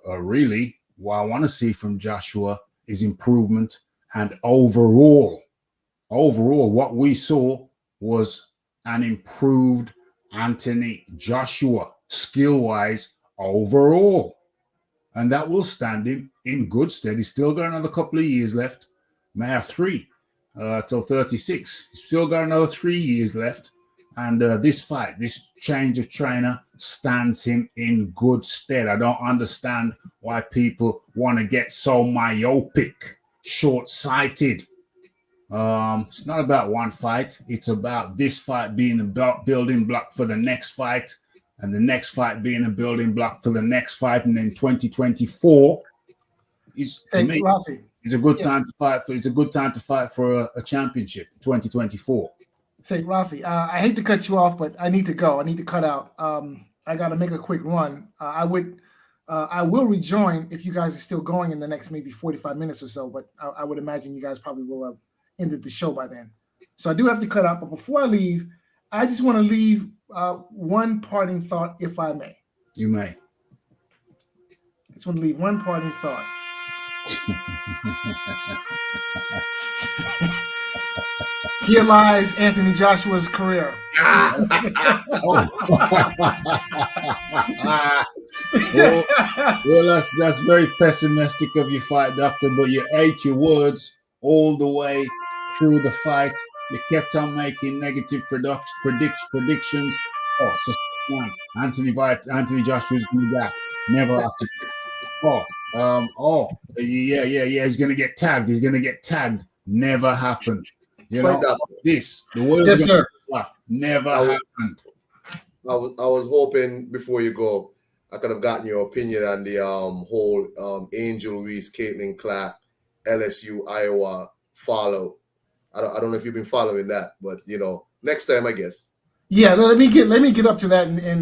really, what I want to see from Joshua is improvement. And overall, what we saw was an improved Anthony Joshua, skill-wise, overall. And that will stand him in good stead. He's still got another couple of years left. May have 3 till 36. He's still got another 3 years left. And this change of trainer stands him in good stead. I don't understand why people want to get so myopic, short-sighted. It's not about one fight. It's about this fight being a building block for the next fight, and the next fight being a building block for the next fight, and then 2024 is, to me, is a good time to fight for. It's a good time to fight for a championship. 2024. Say, Rafi, I hate to cut you off, but I need to go. I need to cut out. I got to make a quick run. I will rejoin if you guys are still going in the next maybe 45 minutes or so, but I would imagine you guys probably will have ended the show by then. So I do have to cut out. But before I leave, I just want to leave one parting thought, if I may. You may. I just want to leave one parting thought. Here lies Anthony Joshua's career. Well, that's very pessimistic of you, fight doctor, but you ate your words all the way through the fight. You kept on making negative predictions. Oh, it's just Anthony Joshua's going to gas. Never after. Yeah. He's going to get tagged. Never happened. You know, the world. Yes, sir. Never happened. I was hoping before you go, I could have gotten your opinion on the whole Angel Ruiz, Caitlin Clark, LSU, Iowa follow. I don't know if you've been following that, but you know, next time I guess. Yeah, let me get up to that in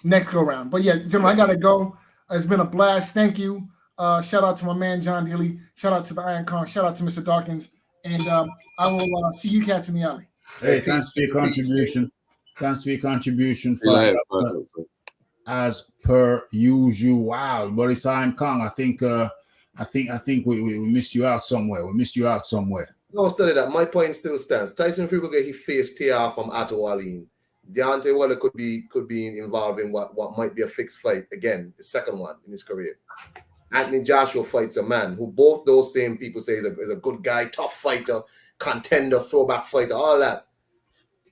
next go round. But yeah, Jim, I gotta go. It's been a blast. Thank you. Shout out to my man John Daly. Shout out to the Iron Kong. Shout out to Mr. Dawkins. And I will see you cats in the alley. Hey, thanks for your contribution. Thanks for your contribution. As per usual. Wow, but it's Iron Kong. I think we missed you out somewhere. No, study that. My point still stands. Tyson Fury he faced TR from Otto Wallin. Deontay Wilder could be involved in what might be a fixed fight again, the second one in his career. Anthony Joshua fights a man who both those same people say is a good guy, tough fighter, contender, throwback fighter, all that.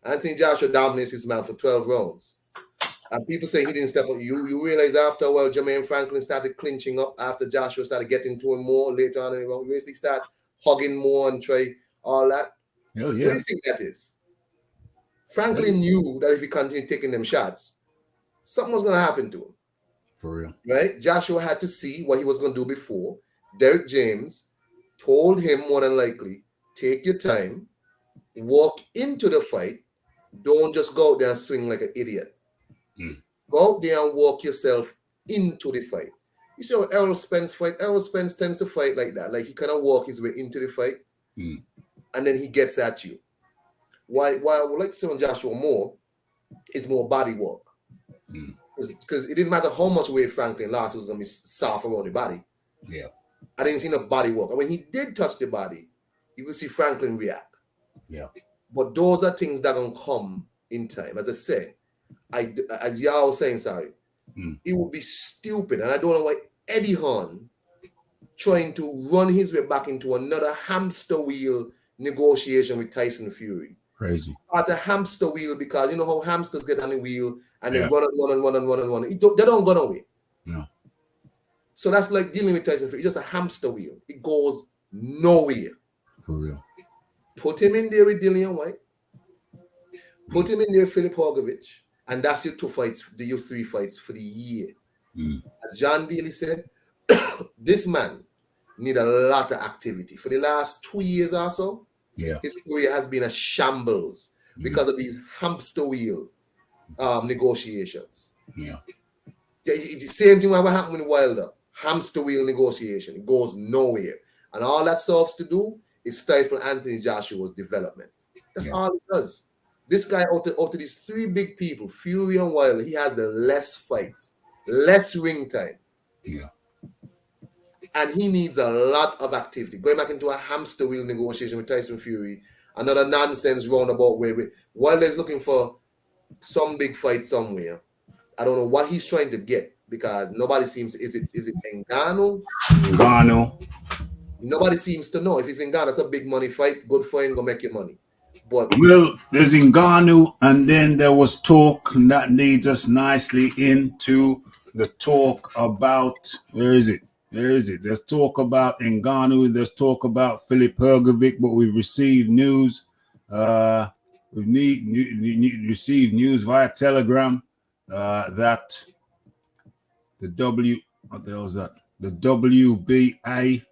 Anthony Joshua dominates his man for 12 rounds. And people say he didn't step up. You realize after a while, Jermaine Franklin started clinching up after Joshua started getting to him more later on in the round. He started hugging more and try all that. Hell yeah. What do you think that is? Franklin knew that if he continued taking them shots, something was going to happen to him. For real. Right? Joshua had to see what he was going to do before. Derek James told him more than likely, take your time, walk into the fight. Don't just go out there and swing like an idiot. Go out there and walk yourself into the fight. You see how Errol Spence fight? Errol Spence tends to fight like that. Like he kind of walk his way into the fight and then he gets at you. Why I would like to say on Joshua Moore is more body work. Because it didn't matter how much weight Franklin lost, it was going to be soft around the body. Yeah. I didn't see no body work. And when he did touch the body, you could see Franklin react. Yeah. But those are things that are going to come in time. As I say, as y'all was saying, it would be stupid. And I don't know why Eddie Hearn trying to run his way back into another hamster wheel negotiation with Tyson Fury. Crazy. At a hamster wheel, because you know how hamsters get on the wheel and they run and run. They don't go nowhere. No. So that's like dealing with Tyson Fury. It's just a hamster wheel. It goes nowhere. For real. Put him in there with Dillian White. Put him in there with Philip Horgovich. And that's your 2 fights, your 3 fights for the year. As John Daly said, this man need a lot of activity. For the last 2 years or so, his career has been a shambles because of these hamster wheel negotiations. Yeah. It's the same thing what happened with Wilder. Hamster wheel negotiation. It goes nowhere. And all that serves to do is stifle Anthony Joshua's development. That's all it does. This guy, out of these 3 big people, Fury and Wilder, he has the less fights, less ring time. Yeah. And he needs a lot of activity. Going back into a hamster wheel negotiation with Tyson Fury, another nonsense roundabout way. Wilder is looking for some big fight somewhere. I don't know what he's trying to get because nobody seems. Is it Ngannou? Ngannou. Nobody seems to know. If it's Ngannou, that's a big money fight. Good for him, go make your money. But well, there's Ngannou, and then there was talk, and that leads us nicely into the talk about where is it? There's talk about Ngannou. There's talk about Philip Hergovic, but we've received news. Received news via Telegram that the WBA.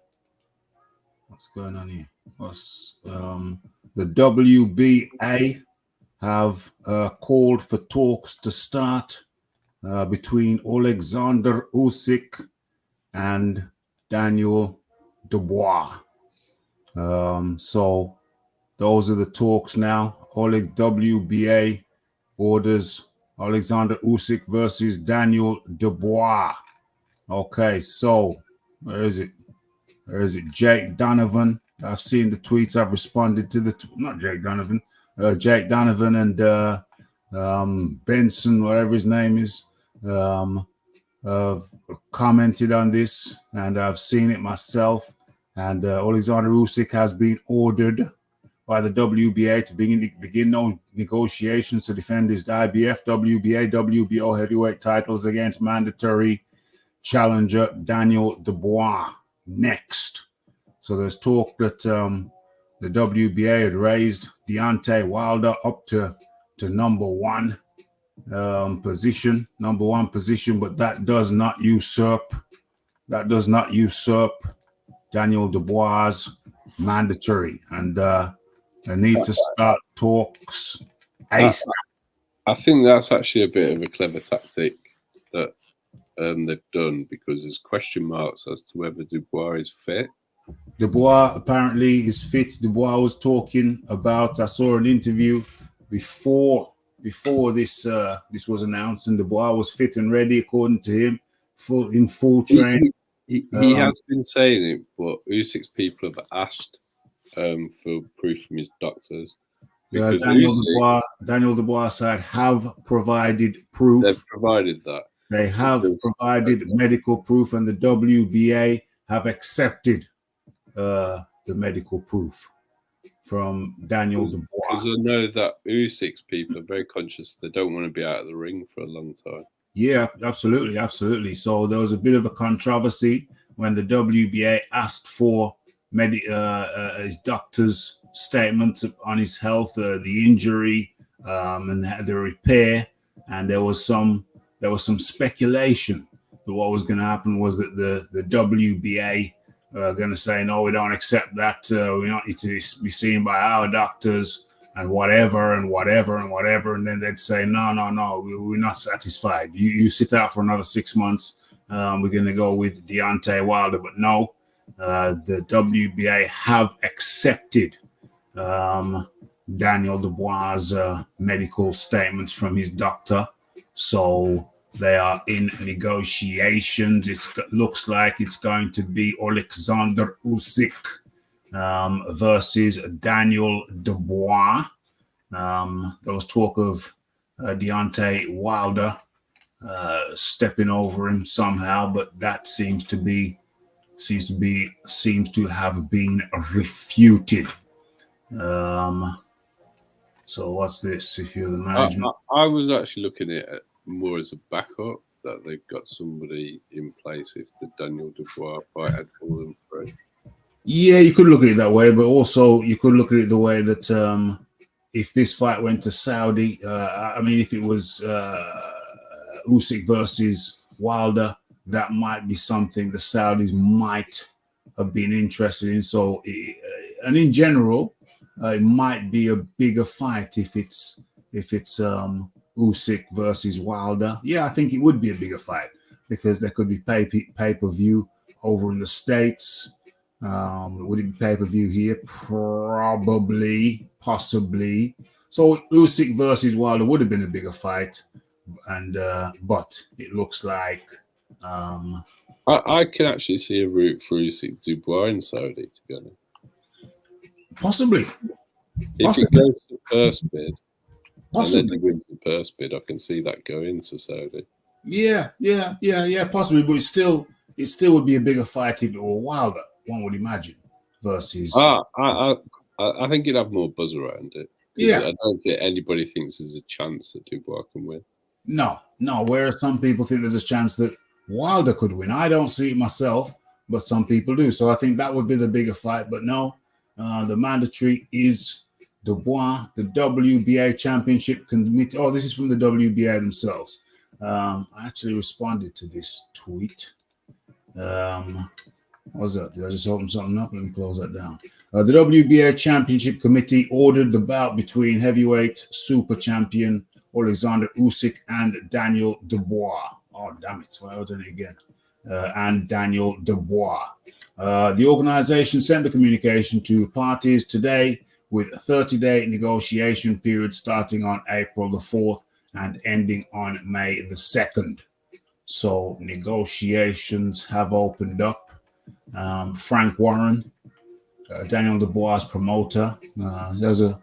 What's going on here? The WBA have called for talks to start between Alexander Usyk and Daniel Dubois. So those are the talks now. WBA orders Alexander Usyk versus Daniel Dubois. Okay, so where is it? Jake Donovan. I've seen the tweets. I've responded to not Jake Donovan. Jake Donovan and Benson, whatever his name is, have commented on this, and I've seen it myself. And Alexander Usyk has been ordered by the WBA to begin no negotiations to defend his IBF, WBA, WBO heavyweight titles against mandatory challenger Daniel Dubois next. So there's talk that the WBA had raised Deontay Wilder up to number one position, but that does not usurp Daniel Dubois' mandatory, and they need to start talks ASAP. I think that's actually a bit of a clever tactic that they've done, because there's question marks as to whether Dubois is fit. Dubois apparently is fit. Dubois was talking about, I saw an interview before this was announced, and Dubois was fit and ready according to him, in full training. He has been saying it, but Usyk's people have asked for proof from his doctors. Daniel Dubois side have provided proof. They've provided that. They have provided medical proof, and the WBA have accepted the medical proof from Daniel Dubois. Because I know that Usyk's people are very conscious they don't want to be out of the ring for a long time. Yeah, absolutely. So there was a bit of a controversy when the WBA asked for his doctor's statement on his health, the injury, and the repair, and there was some speculation that what was going to happen was that the WBA going to say, no, we don't accept that. We want you to be seen by our doctors and whatever and whatever and whatever. And then they'd say, no, we're not satisfied. You sit out for another 6 months. We're going to go with Deontay Wilder. But no, the WBA have accepted Daniel Dubois' medical statements from his doctor. So they are in negotiations. It looks like it's going to be Alexander Usyk versus Daniel Dubois. There was talk of Deontay Wilder stepping over him somehow, but that seems to have been refuted. So what's this? If you're the management, I was actually looking at it more as a backup, that they've got somebody in place if the Daniel Dubois fight had fallen through. Yeah, you could look at it that way, but also you could look at it the way that if this fight went to Saudi, if it was Usyk versus Wilder, that might be something the Saudis might have been interested in. So, and in general, it might be a bigger fight if it's Usyk versus Wilder. Yeah, I think it would be a bigger fight because there could be pay-per-view over in the States. Would it be pay-per-view here? Probably, possibly. So Usyk versus Wilder would have been a bigger fight, and but it looks like I can actually see a route for Usyk Dubois in Saudi, to be honest. Possibly. If it goes to the first bid, and then he wins the first bid, I can see that going to Saudi. Yeah, possibly, but it still would be a bigger fight if it were Wilder, one would imagine, versus. I think it'd have more buzz around it. Yeah, I don't think anybody thinks there's a chance that Dubois can win. No. Whereas some people think there's a chance that Wilder could win. I don't see it myself, but some people do. So I think that would be the bigger fight. But no, the mandatory is Dubois, the WBA Championship Committee. Oh, this is from the WBA themselves. I actually responded to this tweet. What was that? Did I just open something up? Let me close that down. The WBA Championship Committee ordered the bout between heavyweight super champion Alexander Usyk and Daniel Dubois. Oh, damn it. Well, I've done it again. And Daniel Dubois. The organization sent the communication to parties today with a 30-day negotiation period starting on April the 4th and ending on May the 2nd. So negotiations have opened up. Frank Warren, Daniel Dubois' promoter, has a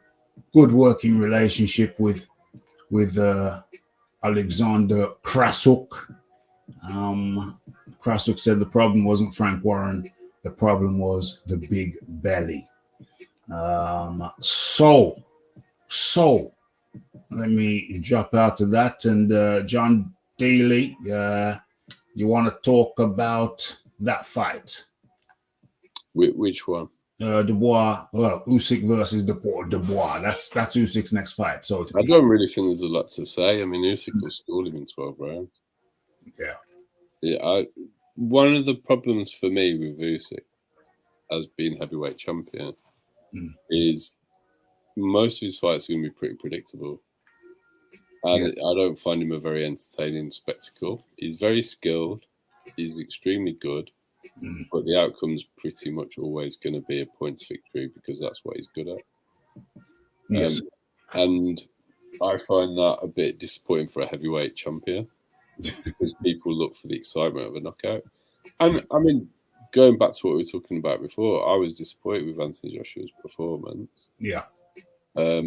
good working relationship with Alexander Krasuk. Krasuk said the problem wasn't Frank Warren, the problem was the big belly. So let me drop out to that. And John Daly, you want to talk about that fight? Which one? Dubois, Usyk versus Dubois. That's Usyk's next fight. So I don't really think there's a lot to say. I mean, Usyk will school him in 12 rounds. Yeah. One of the problems for me with Usyk as being heavyweight champion is most of his fights are going to be pretty predictable. And I don't find him a very entertaining spectacle. He's very skilled. He's extremely good. But the outcome's pretty much always going to be a points victory because that's what he's good at. Yes. And I find that a bit disappointing for a heavyweight champion because people look for the excitement of a knockout. And I mean, going back to what we were talking about before, I was disappointed with Anthony Joshua's performance. Yeah. I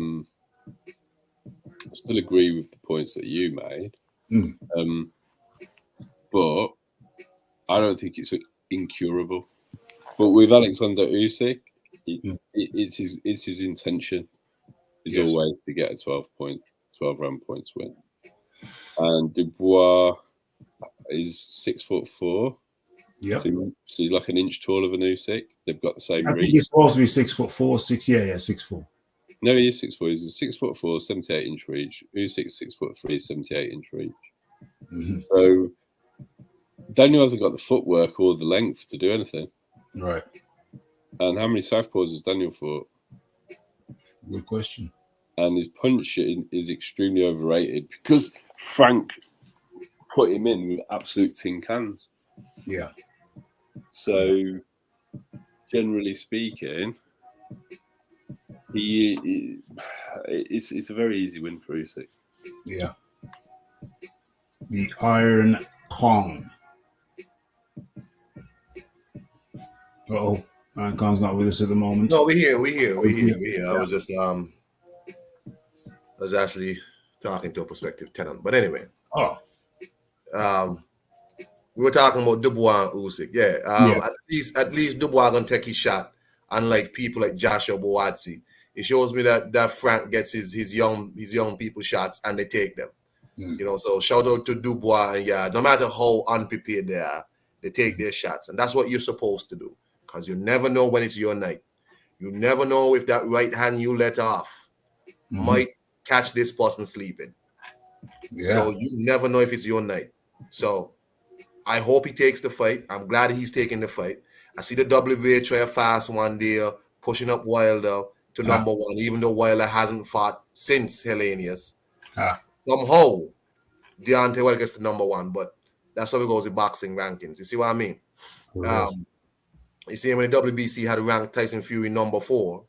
still agree with the points that you made. But I don't think it's incurable. But with Alexander Usyk, it's his intention is always to get a 12 round points win. And Dubois is 6'4". Yeah. So he's like an inch taller than Usyk. They've got the same reach. I think he's supposed to be 6'4", 6'4". No, he is 6'4". He's a 6'4", 78-inch reach. Usyk's 6'3", 78-inch reach. So Daniel hasn't got the footwork or the length to do anything. Right. And how many southpaws has Daniel fought? Good question. And his punching is extremely overrated because Frank put him in with absolute tin cans. Yeah. So, generally speaking, it's a very easy win for Usyk. Yeah. The Iron Kong. Uh-oh. Iron Kong's not with us at the moment. No, we here. I was just I was actually talking to a prospective tenant. But anyway. Oh. We were talking about Dubois and Usyk. Yeah. At least Dubois gonna take his shot. Unlike people like Joshua Boatsi. It shows me that Frank gets his young people shots and they take them. You know, so shout out to Dubois, and no matter how unprepared they are, they take their shots. And that's what you're supposed to do. Because you never know when it's your night. You never know if that right hand you let off might catch this person sleeping. Yeah. So you never know if it's your night. So I hope he takes the fight. I'm glad he's taking the fight. I see the WBA try a fast one there, pushing up Wilder to number one, even though Wilder hasn't fought since Hellenius. Somehow, Deontay Wilder gets to number one, but that's how it goes with boxing rankings. You see what I mean? You see, when the WBC had ranked Tyson Fury number 4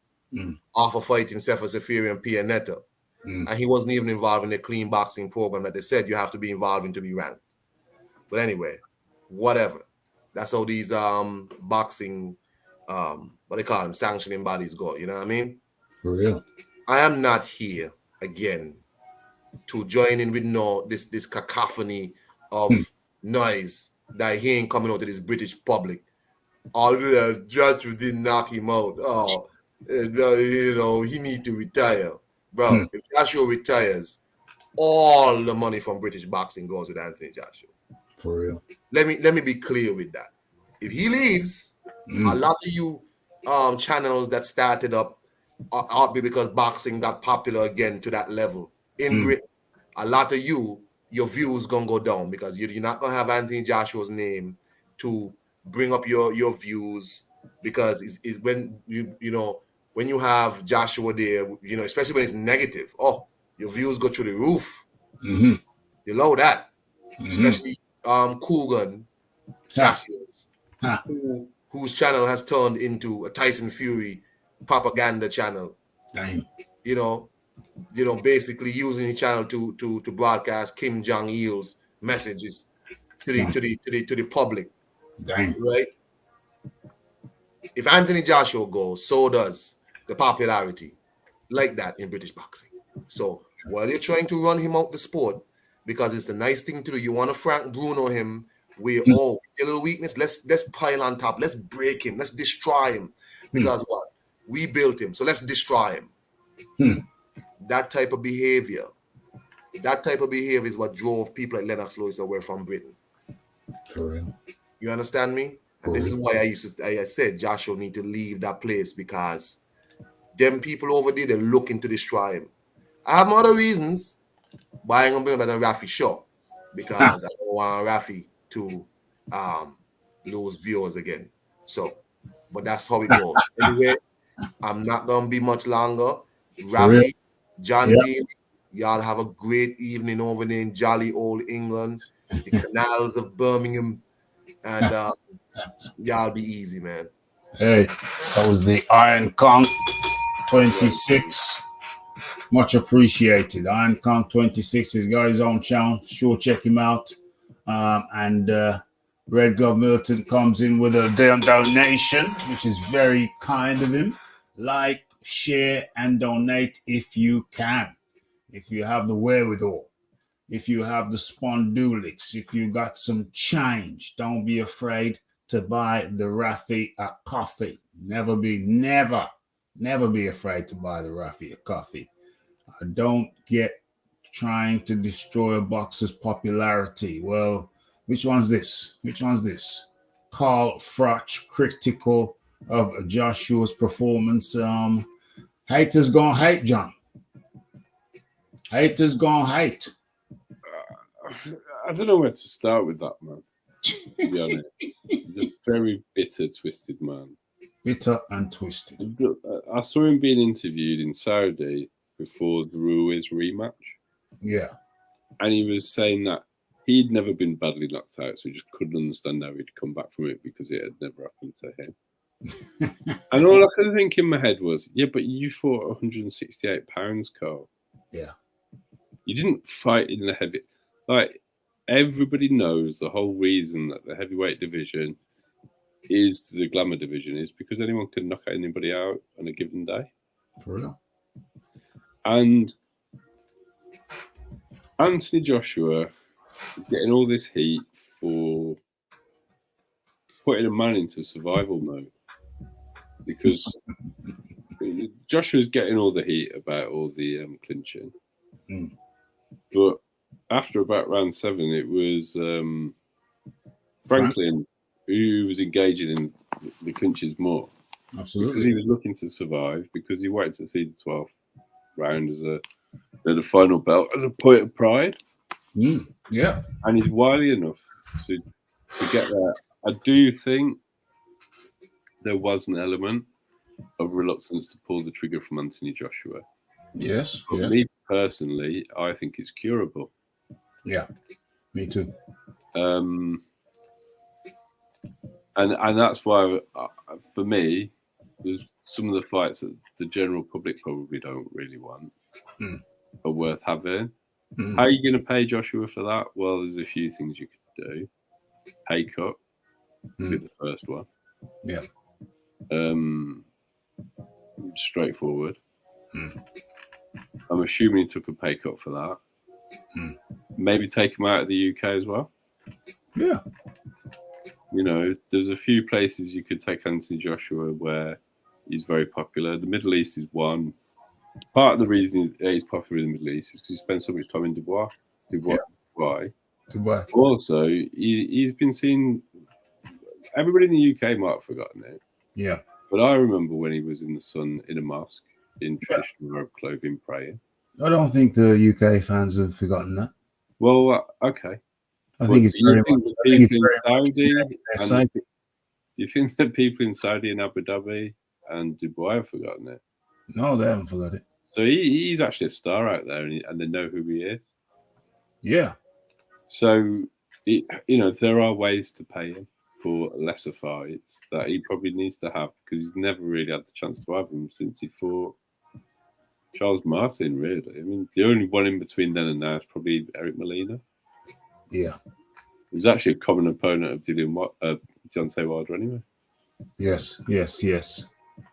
after fighting Cephas Zafiri and Pianeta, and he wasn't even involved in the clean boxing program that they said you have to be involved in to be ranked. But anyway, whatever. That's how these boxing, what they call them, sanctioning bodies go. You know what I mean? For real. I am not here again to join in with this cacophony of noise that I hear coming out of this British public. All that Joshua didn't knock him out. Oh, you know, he need to retire. Bro, if Joshua retires, all the money from British boxing goes with Anthony Joshua. For real. Let me be clear with that. If he leaves, a lot of you channels that started up because boxing got popular again to that level in Britain, a lot of your views gonna go down because you're not gonna have Anthony Joshua's name to bring up your views, because it's when when you have Joshua there, especially when it's negative, your views go through the roof. You know that. Especially Coogan Cassius, whose channel has turned into a Tyson Fury propaganda channel. Damn. Basically using the channel to broadcast Kim Jong-il's messages to the public. Damn. Right? If Anthony Joshua goes, so does the popularity like that in British boxing. So while you're trying to run him out the sport, because it's the nice thing to do, you want to Frank Bruno him with a little weakness, let's pile on top, let's break him, let's destroy him. Because what? We built him, so let's destroy him. That type of behavior is what drove people like Lennox Lewis away from Britain. For real. You understand me? And this is why I said Joshua need to leave that place, because them people over there, they're looking to destroy him. I have other reasons, but I ain't gonna bring that on Rafi show, because I don't want Rafi to lose viewers again. So, but that's how it goes. Anyway, I'm not gonna be much longer. Rafi, John Daly, y'all have a great evening over there in jolly old England, the canals of Birmingham, and y'all be easy, man. Hey, that was the Iron Kong 26. Much appreciated. Iron Kong 26 has got his own channel. Sure, check him out. And Red Glove Milton comes in with a donation, which is very kind of him. Like, share, and donate if you can. If you have the wherewithal. If you have the spondulics. If you got some change. Don't be afraid to buy the Rafi a coffee. Never be afraid to buy the Rafi a coffee. Don't get trying to destroy a boxer's popularity. Well, which one's this? Carl Froch, critical of Joshua's performance. Haters gonna hate, John. Haters gonna hate. I don't know where to start with that, man. To be honest, he's a very bitter, twisted man. Bitter and twisted. I saw him being interviewed in Saudi before the Ruiz rematch. Yeah. And he was saying that he'd never been badly knocked out, so he just couldn't understand how he'd come back from it because it had never happened to him. And all I could think in my head was, yeah, but you fought 168 pounds, Carl. Yeah. You didn't fight in the heavy. Like, everybody knows the whole reason that the heavyweight division is the glamour division is because anyone can knock anybody out on a given day. For real. And Anthony Joshua is getting all this heat for putting a man into survival mode because Joshua's getting all the heat about all the clinching. But after about round 7, it was Franklin who was engaging in the clinches more. Absolutely. Because he was looking to survive, because he wanted to see the 12th round as the final belt as a point of pride. Yeah. And he's wily enough to get there. I do think there was an element of reluctance to pull the trigger from Anthony Joshua. Yes. But yes. me personally, I think it's curable. Yeah. Me too. And that's why, for me, there's some of the fights that the general public probably don't really want are worth having. How are you going to pay Joshua for that? Well, there's a few things you could do. Pay cut would be the first one. Yeah. Straightforward. I'm assuming he took a pay cut for that. Maybe take him out of the UK as well. Yeah. You know, there's a few places you could take Anthony Joshua where he's very popular. The Middle East is one. Part of the reason he's popular in the Middle East is because he spends so much time in Dubois. Dubois. Also, he's been seen. Everybody in the UK might have forgotten it. Yeah. But I remember when he was in the sun in a mosque in traditional Arab clothing praying. I don't think the UK fans have forgotten that. Well, okay. I think it's very much. You think that people in Saudi and Abu Dhabi and Dubai have forgotten it? No, they haven't forgot it. So he's actually a star out there, and they know who he is. Yeah. So, there are ways to pay him for lesser fights that he probably needs to have because he's never really had the chance to have them since he fought Charles Martin, really. I mean, the only one in between then and now is probably Eric Molina. Yeah. He was actually a common opponent of Deontay Wilder anyway. Yes,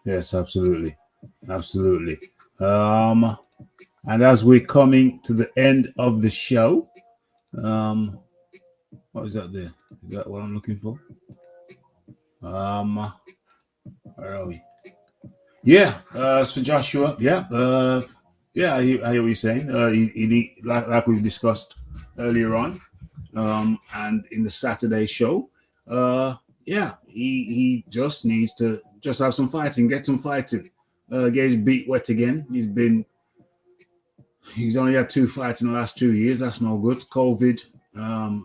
absolutely. Absolutely. And as we're coming to the end of the show, what is that there? Is that what I'm looking for? Where are we? Yeah, as for Joshua, I hear what you're saying. He need, like we've discussed earlier on, and in the Saturday show, he just needs to just have some fighting, get some fighting, get his beat wet again. He's only had 2 fights in the last 2 years. That's no good. COVID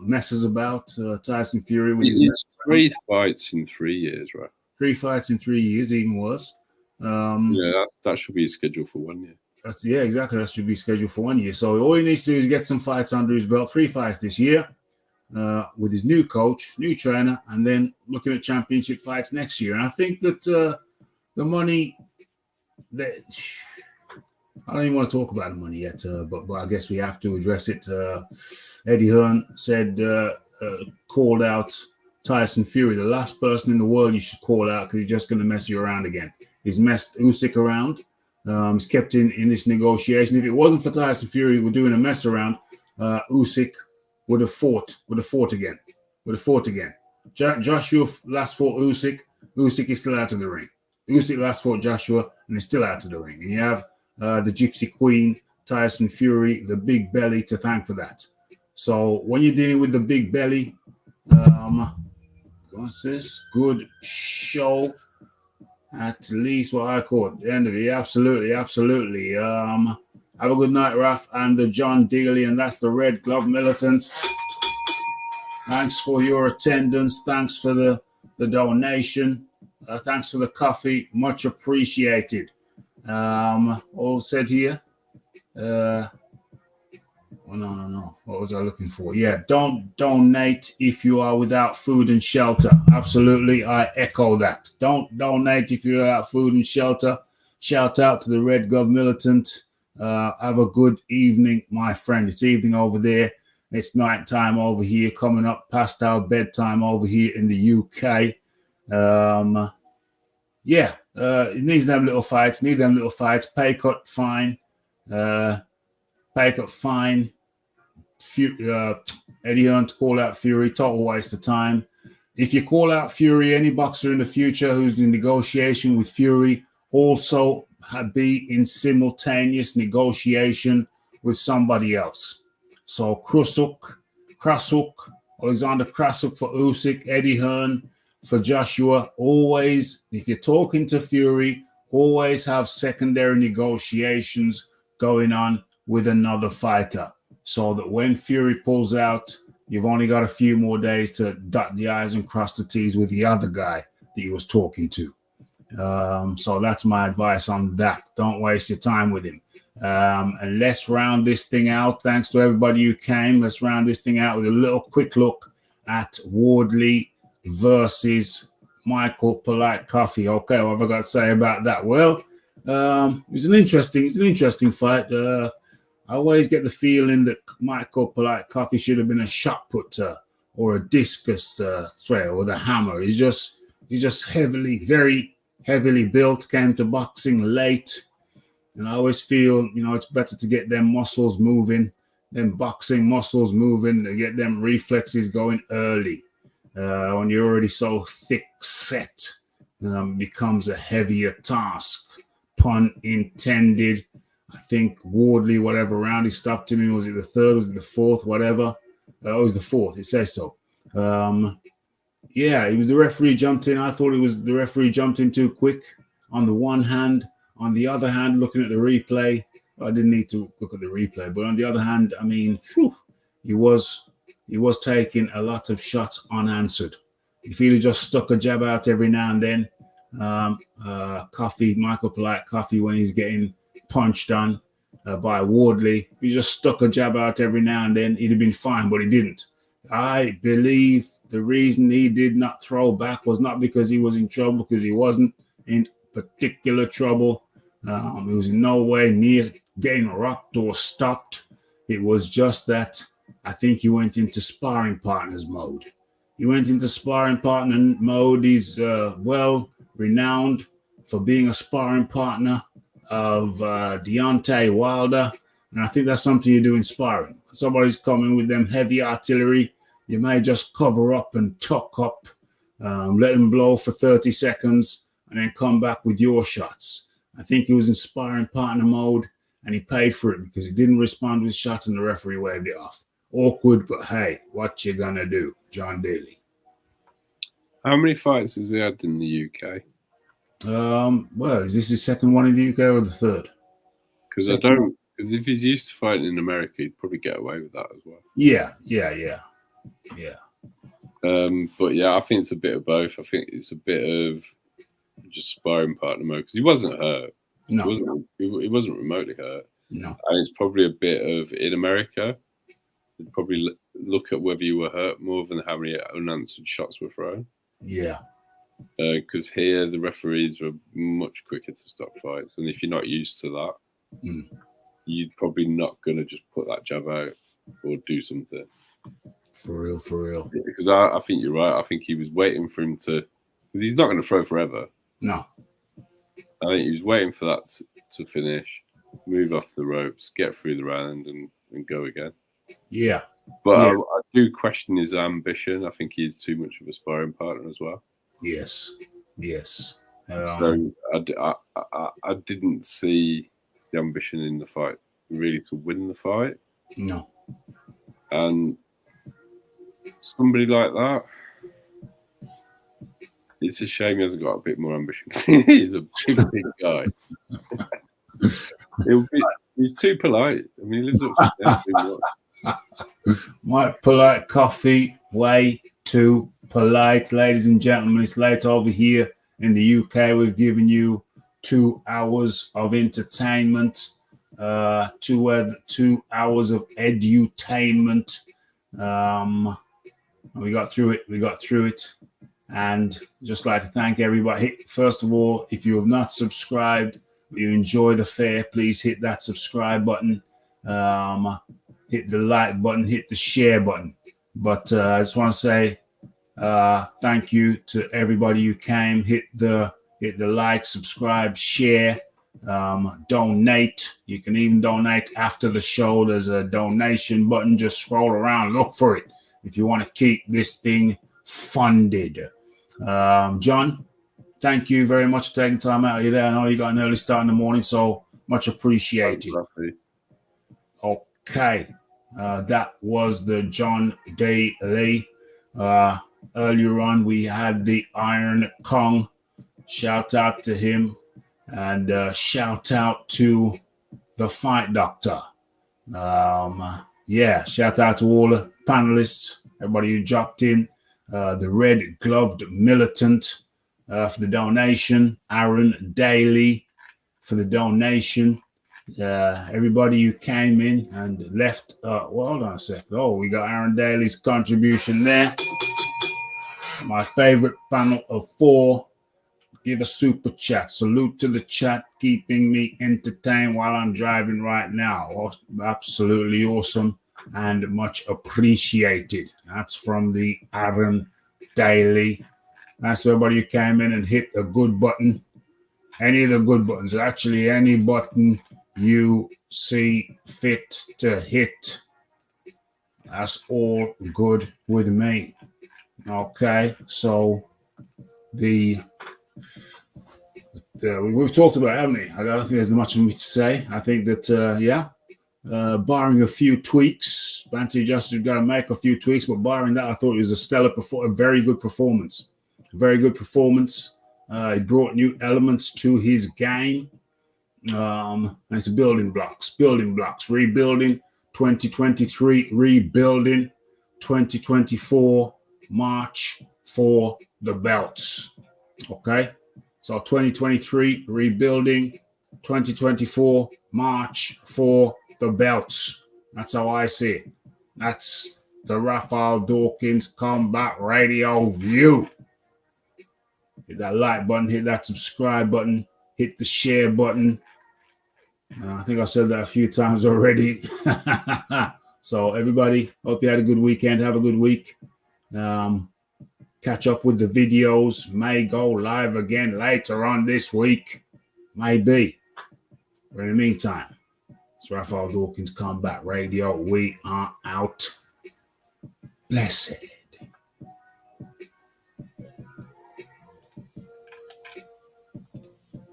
messes about. Tyson Fury with his 3 fights in 3 years, right? 3 fights in 3 years, even worse. That should be scheduled for 1 year. Exactly. That should be scheduled for 1 year. So all he needs to do is get some fights under his belt. 3 fights this year with his new coach, new trainer, and then looking at championship fights next year. And I think that the money that I don't even want to talk about the money yet, but I guess we have to address it. Eddie Hearn said, called out Tyson Fury, the last person in the world you should call out because he's just going to mess you around again. He's messed Usyk around. He's kept in this negotiation. If it wasn't for Tyson Fury, we're doing a mess around. Usyk would have fought again. Joshua last fought Usyk. Usyk is still out of the ring. Usyk last fought Joshua and is still out of the ring. And you have the Gypsy Queen, Tyson Fury, the big belly to thank for that. So when you're dealing with the big belly, what's this? Good show. At least what I call it. The end of it. Absolutely. Have a good night, Raf, and the John Daly, and that's the Red Glove Militant. Thanks for your attendance. Thanks for the donation. Thanks for the coffee. Much appreciated. All said here. No. What was I looking for? Yeah, don't donate if you are without food and shelter. Absolutely, I echo that. Don't donate if you're without food and shelter. Shout out to the Red Gov militant. Have a good evening, my friend. It's evening over there. It's night time over here, coming up past our bedtime over here in the UK. It needs them little fights. Pay cut, fine. Pay cut, fine. Eddie Hearn to call out Fury, total waste of time. If you call out Fury, any boxer in the future who's in negotiation with Fury also be in simultaneous negotiation with somebody else. So Krasuk, Alexander Krasuk for Usyk, Eddie Hearn for Joshua. Always, if you're talking to Fury, always have secondary negotiations going on with another fighter, so that when Fury pulls out, you've only got a few more days to dot the I's and cross the T's with the other guy that you was talking to. So that's my advice on that. Don't waste your time with him. And let's round this thing out. Thanks to everybody who came. Let's round this thing out with a little quick look at Wardley versus Michael Polite Coffee. Okay, what have I got to say about that? Well, it's an interesting fight. I always get the feeling that Michael Polite Coffee should have been a shot putter or a discus thrower with a hammer. He's just very heavily built, came to boxing late. And I always feel, it's better to get them muscles moving, them boxing muscles moving, to get them reflexes going early. When you're already so thick set, becomes a heavier task, pun intended. I think Wardley, whatever round he stopped him in, was it the third, was it the fourth, whatever? It was the fourth, it says so. It was the referee jumped in. I thought it was the referee jumped in too quick on the one hand. On the other hand, looking at the replay, I didn't need to look at the replay, but on the other hand, I mean, he was taking a lot of shots unanswered. If he'd have just stuck a jab out every now and then, Michael Polite Coffee, when he's getting punched on by Wardley, he just stuck a jab out every now and then, he'd have been fine, but he didn't. I believe the reason he did not throw back was not because he was in trouble, because he wasn't in particular trouble. He was in no way near getting rocked or stopped. It was just that I think he went into sparring partners mode. He's well renowned for being a sparring partner of Deontay Wilder. And I think that's something you do in sparring. Somebody's coming with them heavy artillery. You may just cover up and tuck up, let them blow for 30 seconds, and then come back with your shots. I think he was in sparring partner mode, and he paid for it because he didn't respond with shots, and the referee waved it off. Awkward, but hey, what you gonna do, John Daly? How many fights has he had in the UK? Well, is this his second one in the UK or the third? Because if he's used to fighting in America, he'd probably get away with that as well. Yeah. But yeah, I think it's a bit of both. I think it's a bit of just sparring partner mode because he wasn't hurt. No, he wasn't remotely hurt. No, and it's probably a bit of in America. They'd probably look at whether you were hurt more than how many unanswered shots were thrown. Yeah, because here the referees were much quicker to stop fights, and if you're not used to that, you're probably not going to just put that jab out or do something. For real. Because I think you're right. I think he was waiting for him to, because he's not going to throw forever. No. I think he was waiting for that to finish, move off the ropes, get through the round, and go again. Yeah. But I do question his ambition. I think he's too much of a sparring partner as well. Yes. So I didn't see the ambition in the fight really to win the fight. No. And somebody like that, it's a shame he hasn't got a bit more ambition. He's a big guy. He's too polite. I mean, he lives up to Mike Polite Coffee, way too polite. Ladies and gentlemen, it's late over here in the UK. We've given you 2 hours of entertainment, 2 hours of edutainment. We got through it. And just like to thank everybody. First of all, if you have not subscribed, you enjoy the fare, please hit that subscribe button, hit the like button, hit the share button. But I just want to say thank you to everybody who came. Hit the like, subscribe, share, donate. You can even donate after the show. There's a donation button. Just scroll around, look for it if you want to keep this thing funded. John, thank you very much for taking time out of your day. I know you got an early start in the morning, so much appreciated. Okay, that was the John Daly. Earlier on, we had the Iron Kong. Shout out to him, and shout out to the Fight Doctor. Shout out to all the panelists, everybody who dropped in. The Red Gloved Militant for the donation. Aaron Daly for the donation. Everybody who came in and left. Hold on a second. Oh, we got Aaron Daly's contribution there. My favorite panel of 4. Give a super chat. Salute to the chat, keeping me entertained while I'm driving right now. Absolutely awesome and much appreciated. That's from the Aaron Daly. That's to everybody who came in and hit a good button. Any of the good buttons. Actually, any button you see fit to hit. That's all good with me. Okay, so we've talked about it, haven't we? I don't think there's much for me to say. I think that, barring a few tweaks, Banty Justice got to make a few tweaks, but barring that, I thought it was a very good performance. Very good performance. He brought new elements to his game. And it's building blocks, rebuilding 2023, rebuilding 2024, march for the belts. Okay. So 2023, rebuilding, 2024, march for the belts. That's how I see it. That's the Raphael Dawkins Combat Radio view. Hit that like button, hit that subscribe button, hit the share button. I think I said that a few times already. So everybody, hope you had a good weekend. Have a good week. Catch up with the videos. May go live again later on this week. Maybe. But in the meantime, it's Raphael Dawkins Combat Radio. We are out. Blessed.